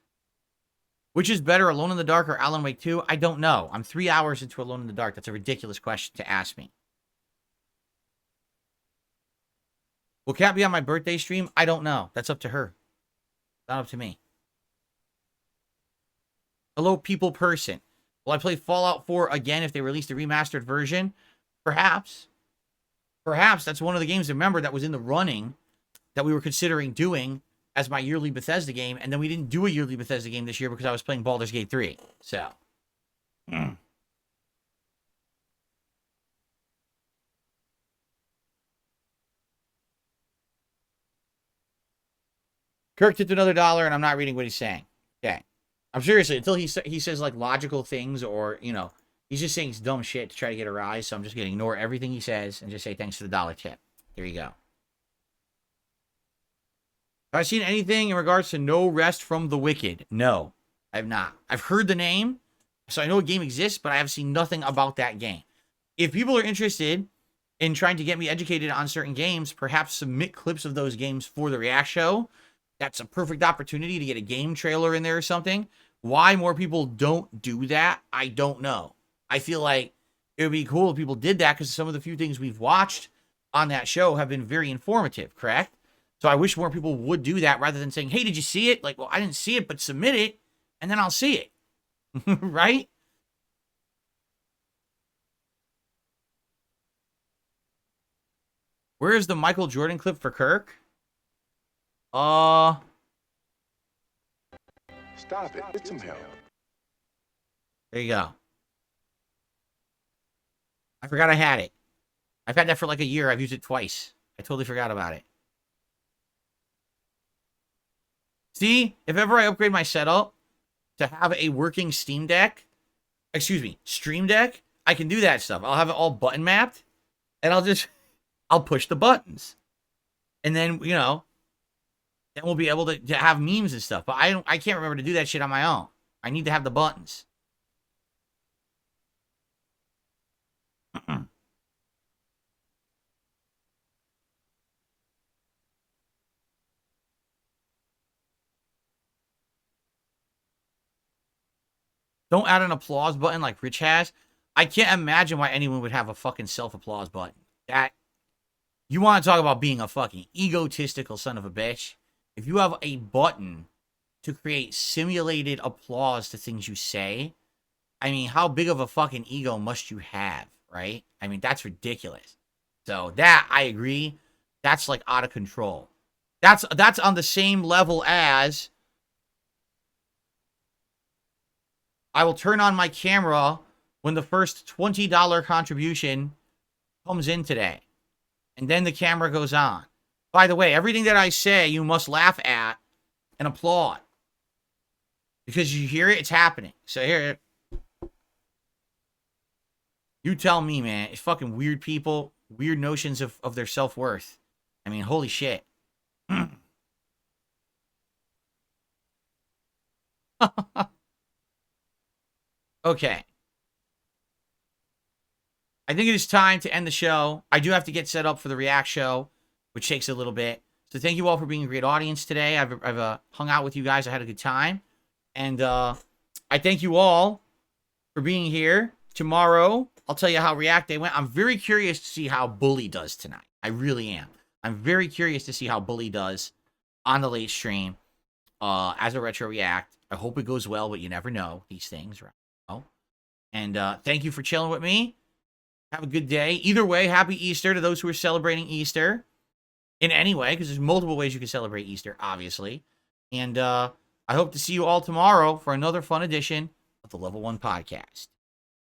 S1: Which is better, Alone in the Dark or Alan Wake 2? I don't know. I'm 3 hours into Alone in the Dark. That's a ridiculous question to ask me. Will Kat be on my birthday stream? I don't know. That's up to her. Not up to me. Hello, people person. Will I play Fallout 4 again if they released a remastered version? Perhaps. Perhaps. That's one of the games, remember, that was in the running that we were considering doing as my yearly Bethesda game, and then we didn't do a yearly Bethesda game this year because I was playing Baldur's Gate 3. So. Kirk tipped another $1, and I'm not reading what he's saying. Okay. I'm seriously, until he says, like, logical things or, you know, he's just saying dumb shit to try to get a rise, so I'm just going to ignore everything he says and just say thanks for the $1 tip. There you go. Have I seen anything in regards to No Rest from the Wicked? No, I have not. I've heard the name, so I know a game exists, but I have seen nothing about that game. If people are interested in trying to get me educated on certain games, perhaps submit clips of those games for the React show. That's a perfect opportunity to get a game trailer in there or something. Why more people don't do that, I don't know. I feel like it would be cool if people did that because some of the few things we've watched on that show have been very informative, correct? So I wish more people would do that rather than saying, hey, did you see it? Like, well, I didn't see it, but submit it, and then I'll see it. Right? Where is the Michael Jordan clip for Kirk? Stop
S2: it. Get some help.
S1: There you go. I forgot I had it. I've had that for like a year. I've used it twice. I totally forgot about it. See, if ever I upgrade my setup to have a working Stream Deck, I can do that stuff. I'll have it all button mapped, and I'll push the buttons. And then, you know, Then we'll be able to have memes and stuff. But I can't remember to do that shit on my own. I need to have the buttons. Don't add an applause button like Rich has. I can't imagine why anyone would have a fucking self-applause button. That, you want to talk about being a fucking egotistical son of a bitch? If you have a button to create simulated applause to things you say, I mean, how big of a fucking ego must you have, right? I mean, that's ridiculous. So that, I agree, that's like out of control. That's on the same level as I will turn on my camera when the first $20 contribution comes in today. And then the camera goes on. By the way, everything that I say, you must laugh at and applaud. Because you hear it, it's happening. So here, you tell me, man. It's fucking weird people, weird notions of their self-worth. I mean, holy shit. Okay. I think it is time to end the show. I do have to get set up for the React show, which takes a little bit. So thank you all for being a great audience today. I've hung out with you guys. I had a good time. And I thank you all for being here. Tomorrow, I'll tell you how React Day went. I'm very curious to see how Bully does tonight. I really am. I'm very curious to see how Bully does on the late stream as a Retro React. I hope it goes well, but you never know these things, right? And thank you for chilling with me. Have a good day. Either way, happy Easter to those who are celebrating Easter in any way, because there's multiple ways you can celebrate Easter, obviously. And I hope to see you all tomorrow for another fun edition of the Level 1 Podcast.